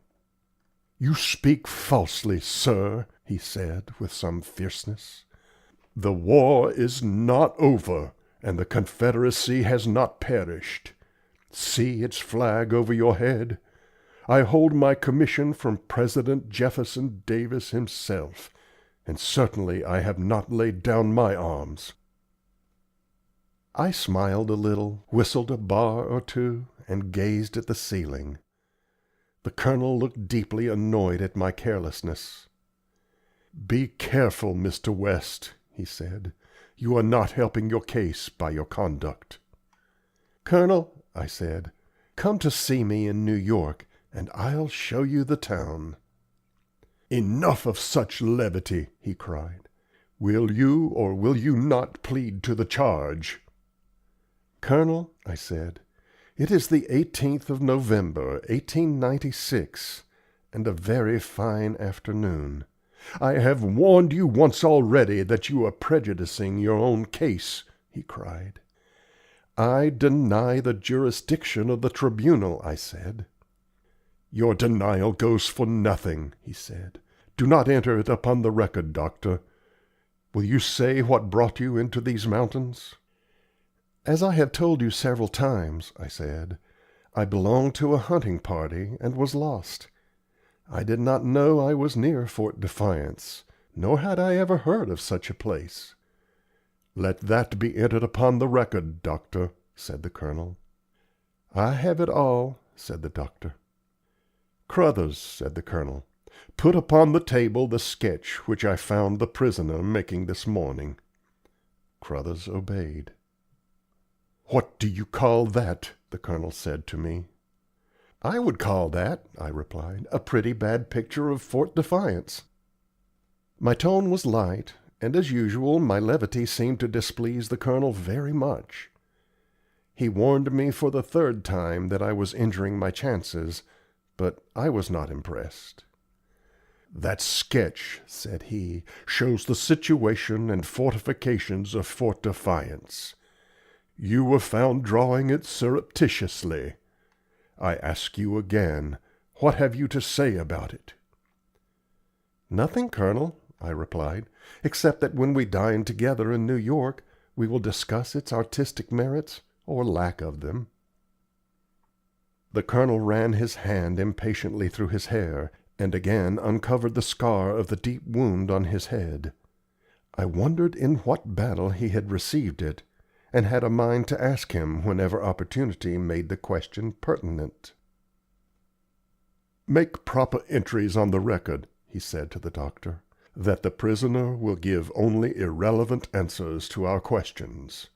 "You speak falsely, sir," he said, with some fierceness. "The war is not over, and the Confederacy has not perished. See its flag over your head. I hold my commission from President Jefferson Davis himself, and certainly I have not laid down my arms." I smiled a little, whistled a bar or two, and gazed at the ceiling. The Colonel looked deeply annoyed at my carelessness. "Be careful, Mr. West," he said. "You are not helping your case by your conduct." "Colonel," I said, "come to see me in New York, and I'll show you the town." "Enough of such levity," he cried. "Will you or will you not plead to the charge?" "Colonel," I said, "it is the 18th of November, 1896, and a very fine afternoon." "I have warned you once already that you are prejudicing your own case," he cried. "I deny the jurisdiction of the tribunal," I said. "Your denial goes for nothing," he said. "Do not enter it upon the record, Doctor. Will you say what brought you into these mountains?" "As I have told you several times," I said, "I belonged to a hunting party and was lost. I did not know I was near Fort Defiance, nor had I ever heard of such a place." "Let that be entered upon the record, Doctor," said the Colonel. "I have it all," said the Doctor. "Crothers," said the Colonel, "put upon the table the sketch which I found the prisoner making this morning." Crothers obeyed. "What do you call that?" the Colonel said to me. "I would call that," I replied, "a pretty bad picture of Fort Defiance." My tone was light, and as usual my levity seemed to displease the Colonel very much. He warned me for the 3rd time that I was injuring my chances, but I was not impressed. "That sketch," said he, "shows the situation and fortifications of Fort Defiance. You were found drawing it surreptitiously. I ask you again, what have you to say about it?" "Nothing, Colonel," I replied, "except that when we dine together in New York we will discuss its artistic merits or lack of them." The Colonel ran his hand impatiently through his hair, and again uncovered the scar of the deep wound on his head. I wondered in what battle he had received it, and had a mind to ask him whenever opportunity made the question pertinent. "Make proper entries on the record," he said to the doctor, "that the prisoner will give only irrelevant answers to our questions."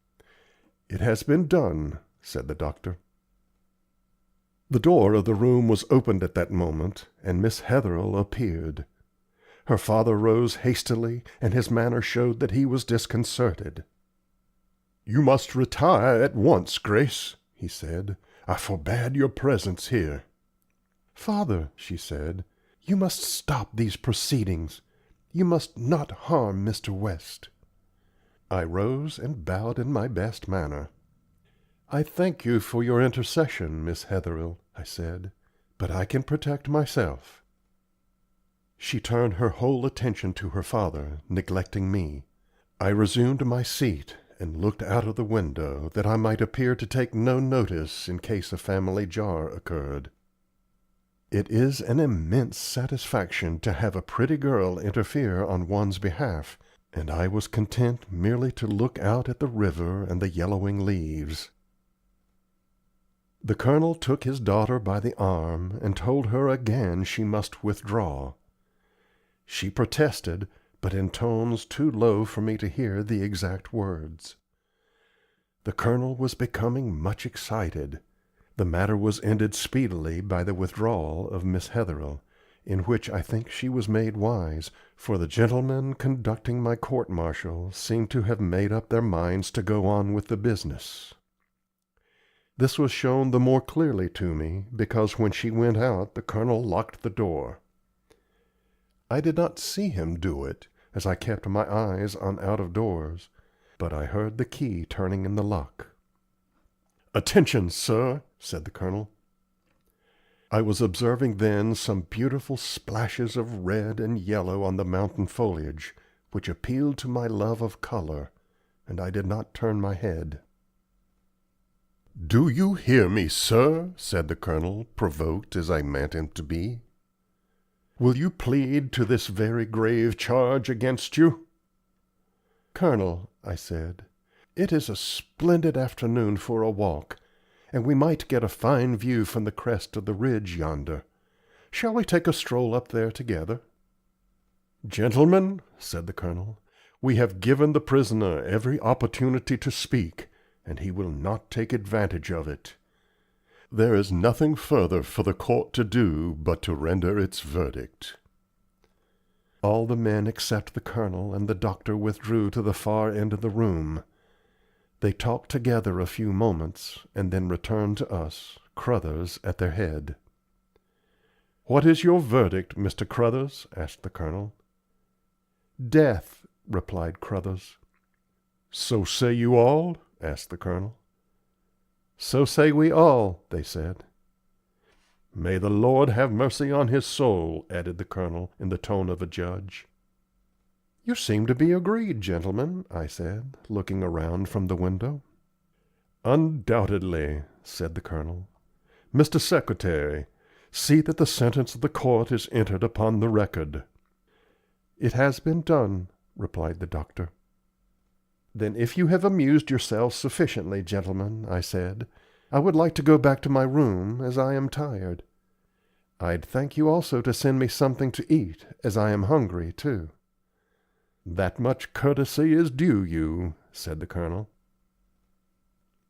"It has been done," said the doctor. The door of the room was opened at that moment, and Miss Hetherhill appeared. Her father rose hastily, and his manner showed that he was disconcerted. "You must retire at once, Grace," he said. "I forbade your presence here." "Father," she said, "you must stop these proceedings. You must not harm Mr. West." I rose and bowed in my best manner. "I thank you for your intercession, Miss Hetherhill," I said, "but I can protect myself." She turned her whole attention to her father, neglecting me. I resumed my seat, and looked out of the window, that I might appear to take no notice in case a family jar occurred. It is an immense satisfaction to have a pretty girl interfere on one's behalf, and I was content merely to look out at the river and the yellowing leaves. The Colonel took his daughter by the arm, and told her again she must withdraw. She protested, but in tones too low for me to hear the exact words. The Colonel was becoming much excited. The matter was ended speedily by the withdrawal of Miss Hetherhill, in which I think she was made wise, for the gentlemen conducting my court martial seemed to have made up their minds to go on with the business. This was shown the more clearly to me because when she went out the Colonel locked the door. I did not see him do it, as I kept my eyes on out of doors, but I heard the key turning in the lock. "Attention, sir," said the Colonel. I was observing then some beautiful splashes of red and yellow on the mountain foliage, which appealed to my love of color, and I did not turn my head. "Do you hear me, sir?" said the Colonel, provoked as I meant him to be. "Will you plead to this very grave charge against you?" "Colonel," I said, "it is a splendid afternoon for a walk, and we might get a fine view from the crest of the ridge yonder. Shall we take a stroll up there together?" "Gentlemen," said the Colonel, "we have given the prisoner every opportunity to speak, and he will not take advantage of it. There is nothing further for the court to do but to render its verdict." All the men except the Colonel and the doctor withdrew to the far end of the room. They talked together a few moments, and then returned to us, Crothers at their head. "What is your verdict, Mr. Crothers?" asked the Colonel. "Death," replied Crothers. "So say you all?" asked the Colonel. "So say we all," they said. "May the Lord have mercy on his soul," added the Colonel, in the tone of a judge. "You seem to be agreed, gentlemen," I said, looking around from the window. "Undoubtedly," said the Colonel. "Mr. Secretary, see that the sentence of the court is entered upon the record." "It has been done," replied the doctor. "Then if you have amused yourselves sufficiently, gentlemen," I said, "I would like to go back to my room, as I am tired. I'd thank you also to send me something to eat, as I am hungry, too." "That much courtesy is due you," said the Colonel.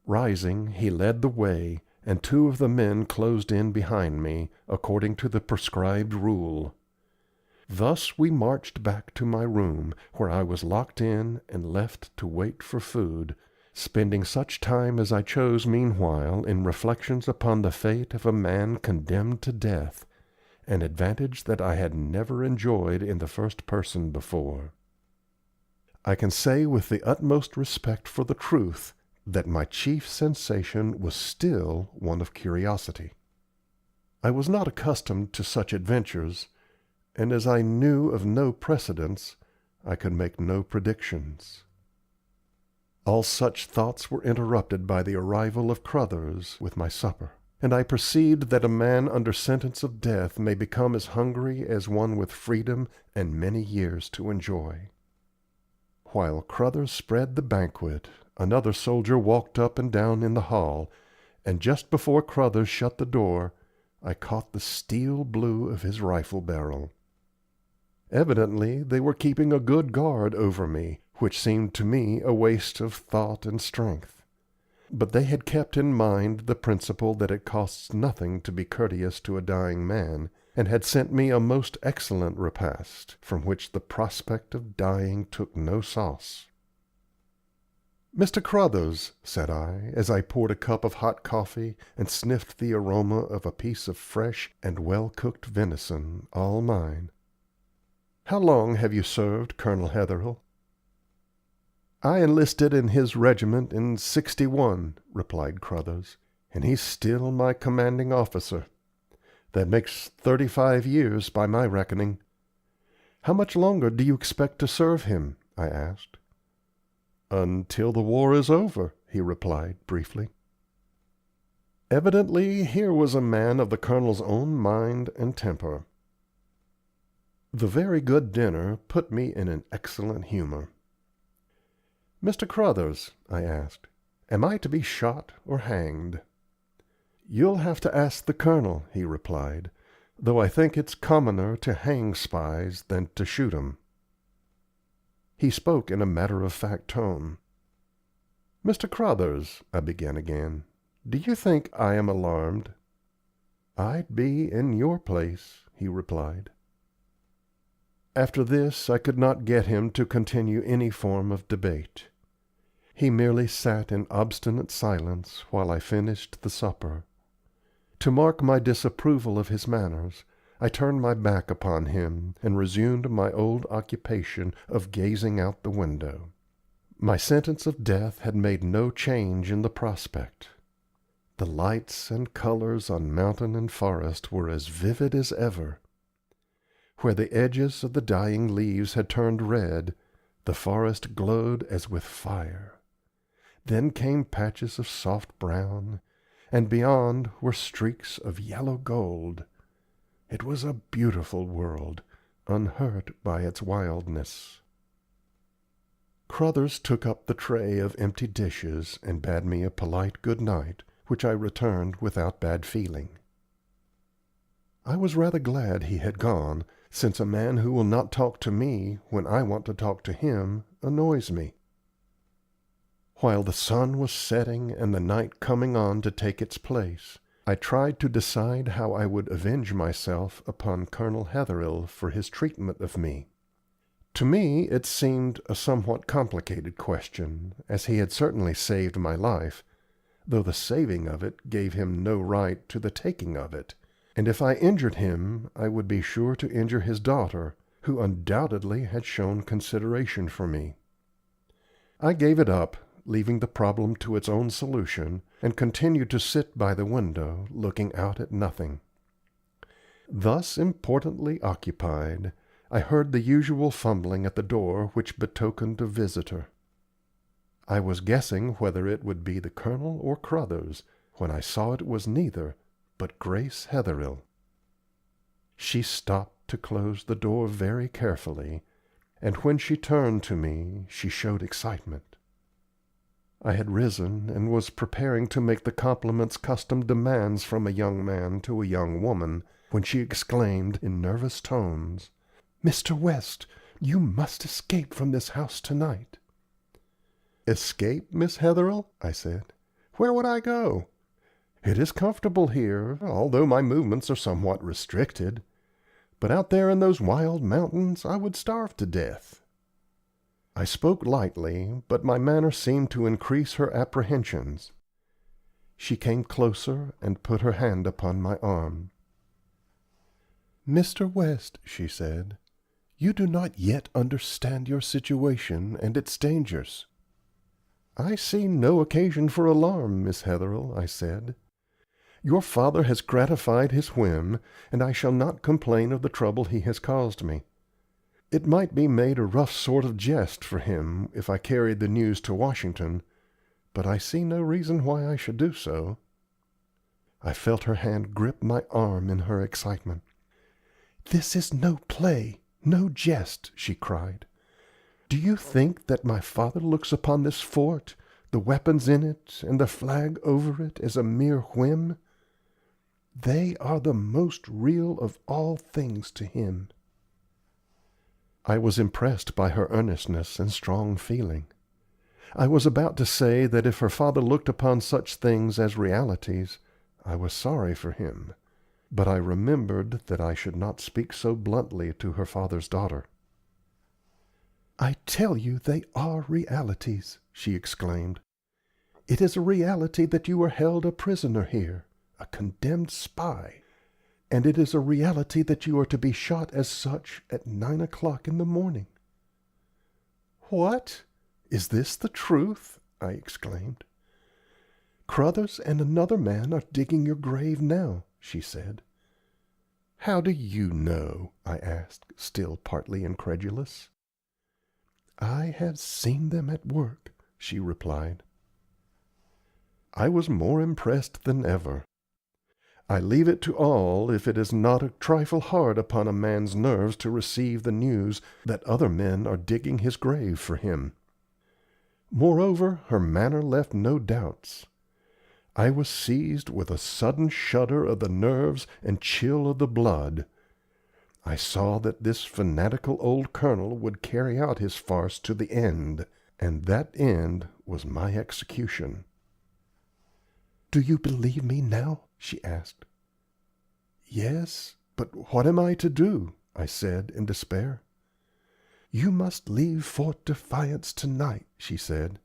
Rising, he led the way, and two of the men closed in behind me, according to the prescribed rule. Thus we marched back to my room, where I was locked in and left to wait for food, spending such time as I chose meanwhile in reflections upon the fate of a man condemned to death, an advantage that I had never enjoyed in the first person before. I can say with the utmost respect for the truth that my chief sensation was still one of curiosity. I was not accustomed to such adventures, and as I knew of no precedents, I could make no predictions. All such thoughts were interrupted by the arrival of Crothers with my supper, and I perceived that a man under sentence of death may become as hungry as one with freedom and many years to enjoy. While Crothers spread the banquet, another soldier walked up and down in the hall, and just before Crothers shut the door, I caught the steel blue of his rifle barrel. Evidently they were keeping a good guard over me, which seemed to me a waste of thought and strength. But they had kept in mind the principle that it costs nothing to be courteous to a dying man, and had sent me a most excellent repast, from which the prospect of dying took no sauce. "Mr. Crothers," said I, as I poured a cup of hot coffee and sniffed the aroma of a piece of fresh and well-cooked venison, all mine, "how long have you served Colonel Hetherhill?" "I enlisted in his regiment in '61," replied Crothers, "and he's still my commanding officer. That makes 35 years by my reckoning. How much longer do you expect to serve him?" I asked. "Until the war is over," he replied, briefly. Evidently here was a man of the Colonel's own mind and temper. The very good dinner put me in an excellent humor. "Mr. Crothers," I asked, "am I to be shot or hanged?" "You'll have to ask the Colonel," he replied, "though I think it's commoner to hang spies than to shoot 'em." He spoke in a matter-of-fact tone. "Mr. Crothers," I began again, "do you think I am alarmed?" "I'd be in your place," he replied. After this I could not get him to continue any form of debate. He merely sat in obstinate silence while I finished the supper. To mark my disapproval of his manners, I turned my back upon him and resumed my old occupation of gazing out the window. My sentence of death had made no change in the prospect. The lights and colors on mountain and forest were as vivid as ever. Where the edges of the dying leaves had turned red, the forest glowed as with fire. Then came patches of soft brown, and beyond were streaks of yellow gold. It was a beautiful world, unhurt by its wildness. Crothers took up the tray of empty dishes and bade me a polite good night, which I returned without bad feeling. I was rather glad he had gone, since a man who will not talk to me when I want to talk to him annoys me. While the sun was setting and the night coming on to take its place, I tried to decide how I would avenge myself upon Colonel Hetherhill for his treatment of me. To me it seemed a somewhat complicated question, as he had certainly saved my life, though the saving of it gave him no right to the taking of it, and if I injured him I would be sure to injure his daughter, who undoubtedly had shown consideration for me. I gave it up, leaving the problem to its own solution, and continued to sit by the window, looking out at nothing. Thus importantly occupied, I heard the usual fumbling at the door which betokened a visitor. I was guessing whether it would be the Colonel or Crothers, when I saw it was neither, but Grace Hetherhill. She stopped to close the door very carefully, and when she turned to me she showed excitement. I had risen and was preparing to make the compliments custom demands from a young man to a young woman, when she exclaimed in nervous tones, "Mr. West, you must escape from this house to-night." "Escape, Miss Hetherhill?" I said. "Where would I go? It is comfortable here, although my movements are somewhat restricted. But out there in those wild mountains I would starve to death." I spoke lightly, but my manner seemed to increase her apprehensions. She came closer and put her hand upon my arm. "Mr. West," she said, "you do not yet understand your situation and its dangers." "I see no occasion for alarm, Miss Hetherhill," I said. "Your father has gratified his whim, and I shall not complain of the trouble he has caused me. It might be made a rough sort of jest for him if I carried the news to Washington, but I see no reason why I should do so. I felt her hand grip my arm in her excitement. "This is no play, no jest," she cried. "Do you think that my father looks upon this fort, the weapons in it, and the flag over it, as a mere whim? They are the most real of all things to him." I was impressed by her earnestness and strong feeling. I was about to say that if her father looked upon such things as realities, I was sorry for him, but I remembered that I should not speak so bluntly to her father's daughter. "I tell you they are realities," she exclaimed. "It is a reality that you are held a prisoner here, a condemned spy, and it is a reality that you are to be shot as such at 9 o'clock in the morning." "What? Is this the truth?" I exclaimed. "Crothers and another man are digging your grave now," she said. "How do you know?" I asked, still partly incredulous. "I have seen them at work," she replied. I was more impressed than ever. I leave it to all if it is not a trifle hard upon a man's nerves to receive the news that other men are digging his grave for him. Moreover, her manner left no doubts. I was seized with a sudden shudder of the nerves and chill of the blood. I saw that this fanatical old Colonel would carry out his farce to the end, and that end was my execution. "Do you believe me now?" she asked. "Yes, but what am I to do?" I said, in despair. "You must leave Fort Defiance to-night," she said.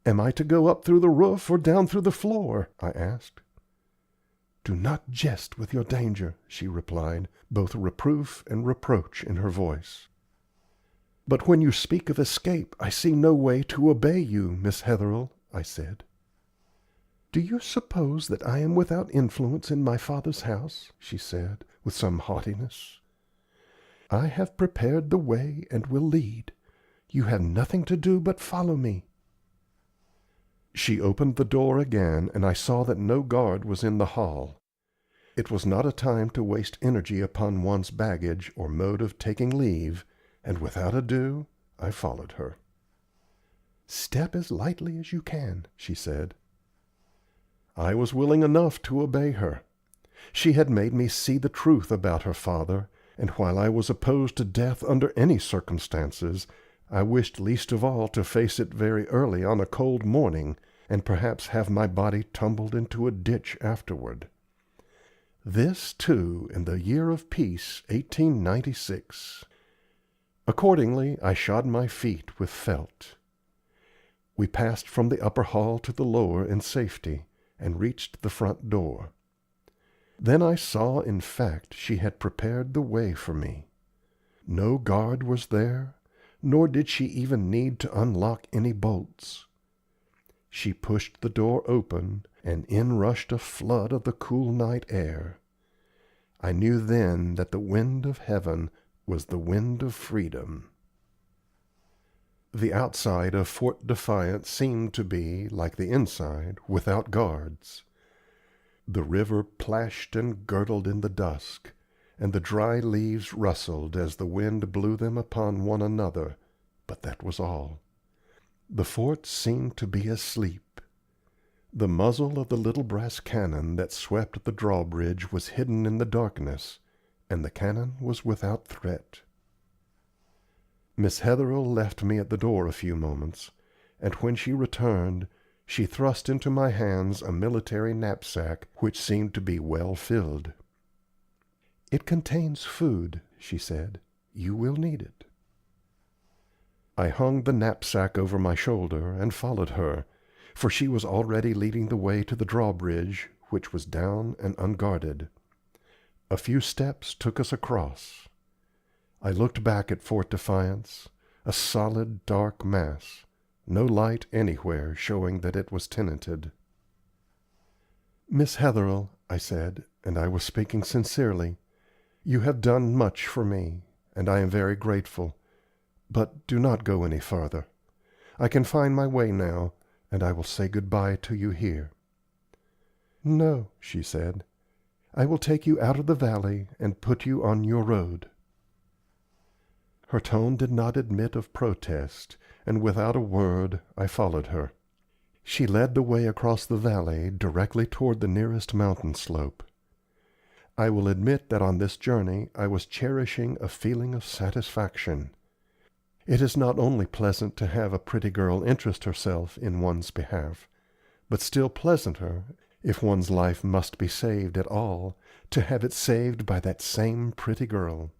"Am I to go up through the roof or down through the floor?" I asked. "Do not jest with your danger," she replied, both reproof and reproach in her voice. "But when you speak of escape, I see no way to obey you, Miss Hetherhill," I said. "Do you suppose that I am without influence in my father's house?" she said, with some haughtiness. "I have prepared the way and will lead. You have nothing to do but follow me." She opened the door again, and I saw that no guard was in the hall. It was not a time to waste energy upon one's baggage or mode of taking leave, and without ado I followed her. "Step as lightly as you can," she said. I was willing enough to obey her. She had made me see the truth about her father, and while I was opposed to death under any circumstances, I wished least of all to face it very early on a cold morning, and perhaps have my body tumbled into a ditch afterward. This, too, in the year of peace, 1896. Accordingly, I shod my feet with felt. We passed from the upper hall to the lower in safety, and reached the front door. Then I saw, in fact, she had prepared the way for me. No guard was there, nor did she even need to unlock any bolts. She pushed the door open, and in rushed a flood of the cool night air. I knew then that the wind of heaven was the wind of freedom. The outside of Fort Defiance seemed to be, like the inside, without guards. The river plashed and gurgled in the dusk, and the dry leaves rustled as the wind blew them upon one another, but that was all. The fort seemed to be asleep. The muzzle of the little brass cannon that swept the drawbridge was hidden in the darkness, and the cannon was without threat. Miss Hetherhill left me at the door a few moments, and when she returned, she thrust into my hands a military knapsack which seemed to be well filled. "It contains food," she said. "You will need it." I hung the knapsack over my shoulder and followed her, for she was already leading the way to the drawbridge, which was down and unguarded. A few steps took us across. I looked back at Fort Defiance, a solid, dark mass, no light anywhere showing that it was tenanted. "Miss Hetherhill," I said, and I was speaking sincerely, "you have done much for me, and I am very grateful. But do not go any farther. I can find my way now, and I will say good bye to you here." "No," she said. "I will take you out of the valley and put you on your road." Her tone did not admit of protest, and without a word I followed her. She led the way across the valley directly toward the nearest mountain slope. I will admit that on this journey I was cherishing a feeling of satisfaction. It is not only pleasant to have a pretty girl interest herself in one's behalf, but still pleasanter, if one's life must be saved at all, to have it saved by that same pretty girl.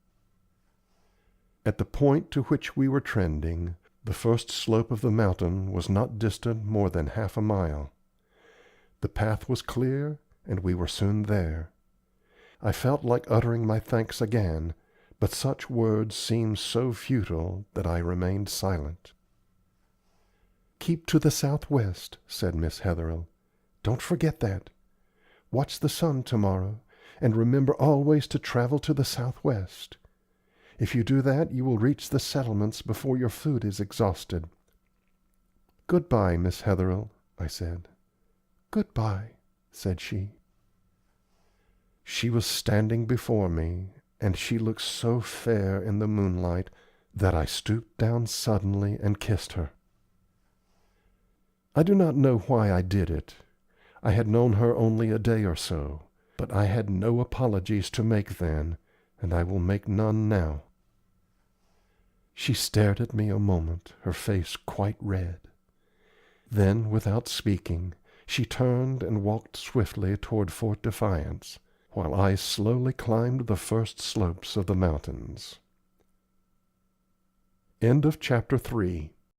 At the point to which we were trending, the first slope of the mountain was not distant more than half a mile. The path was clear, and we were soon there. I felt like uttering my thanks again, but such words seemed so futile that I remained silent. "Keep to the southwest," said Miss Hetherhill. "Don't forget that. Watch the sun to-morrow, and remember always to travel to the southwest. If you do that, you will reach the settlements before your food is exhausted." "Good-bye, Miss Hetherhill," I said. "Good-bye," said she. She was standing before me, and she looked so fair in the moonlight that I stooped down suddenly and kissed her. I do not know why I did it. I had known her only a day or so, but I had no apologies to make then, and I will make none now. She stared at me a moment, her face quite red. Then, without speaking, she turned and walked swiftly toward Fort Defiance, while I slowly climbed the first slopes of the mountains. End of chapter 3.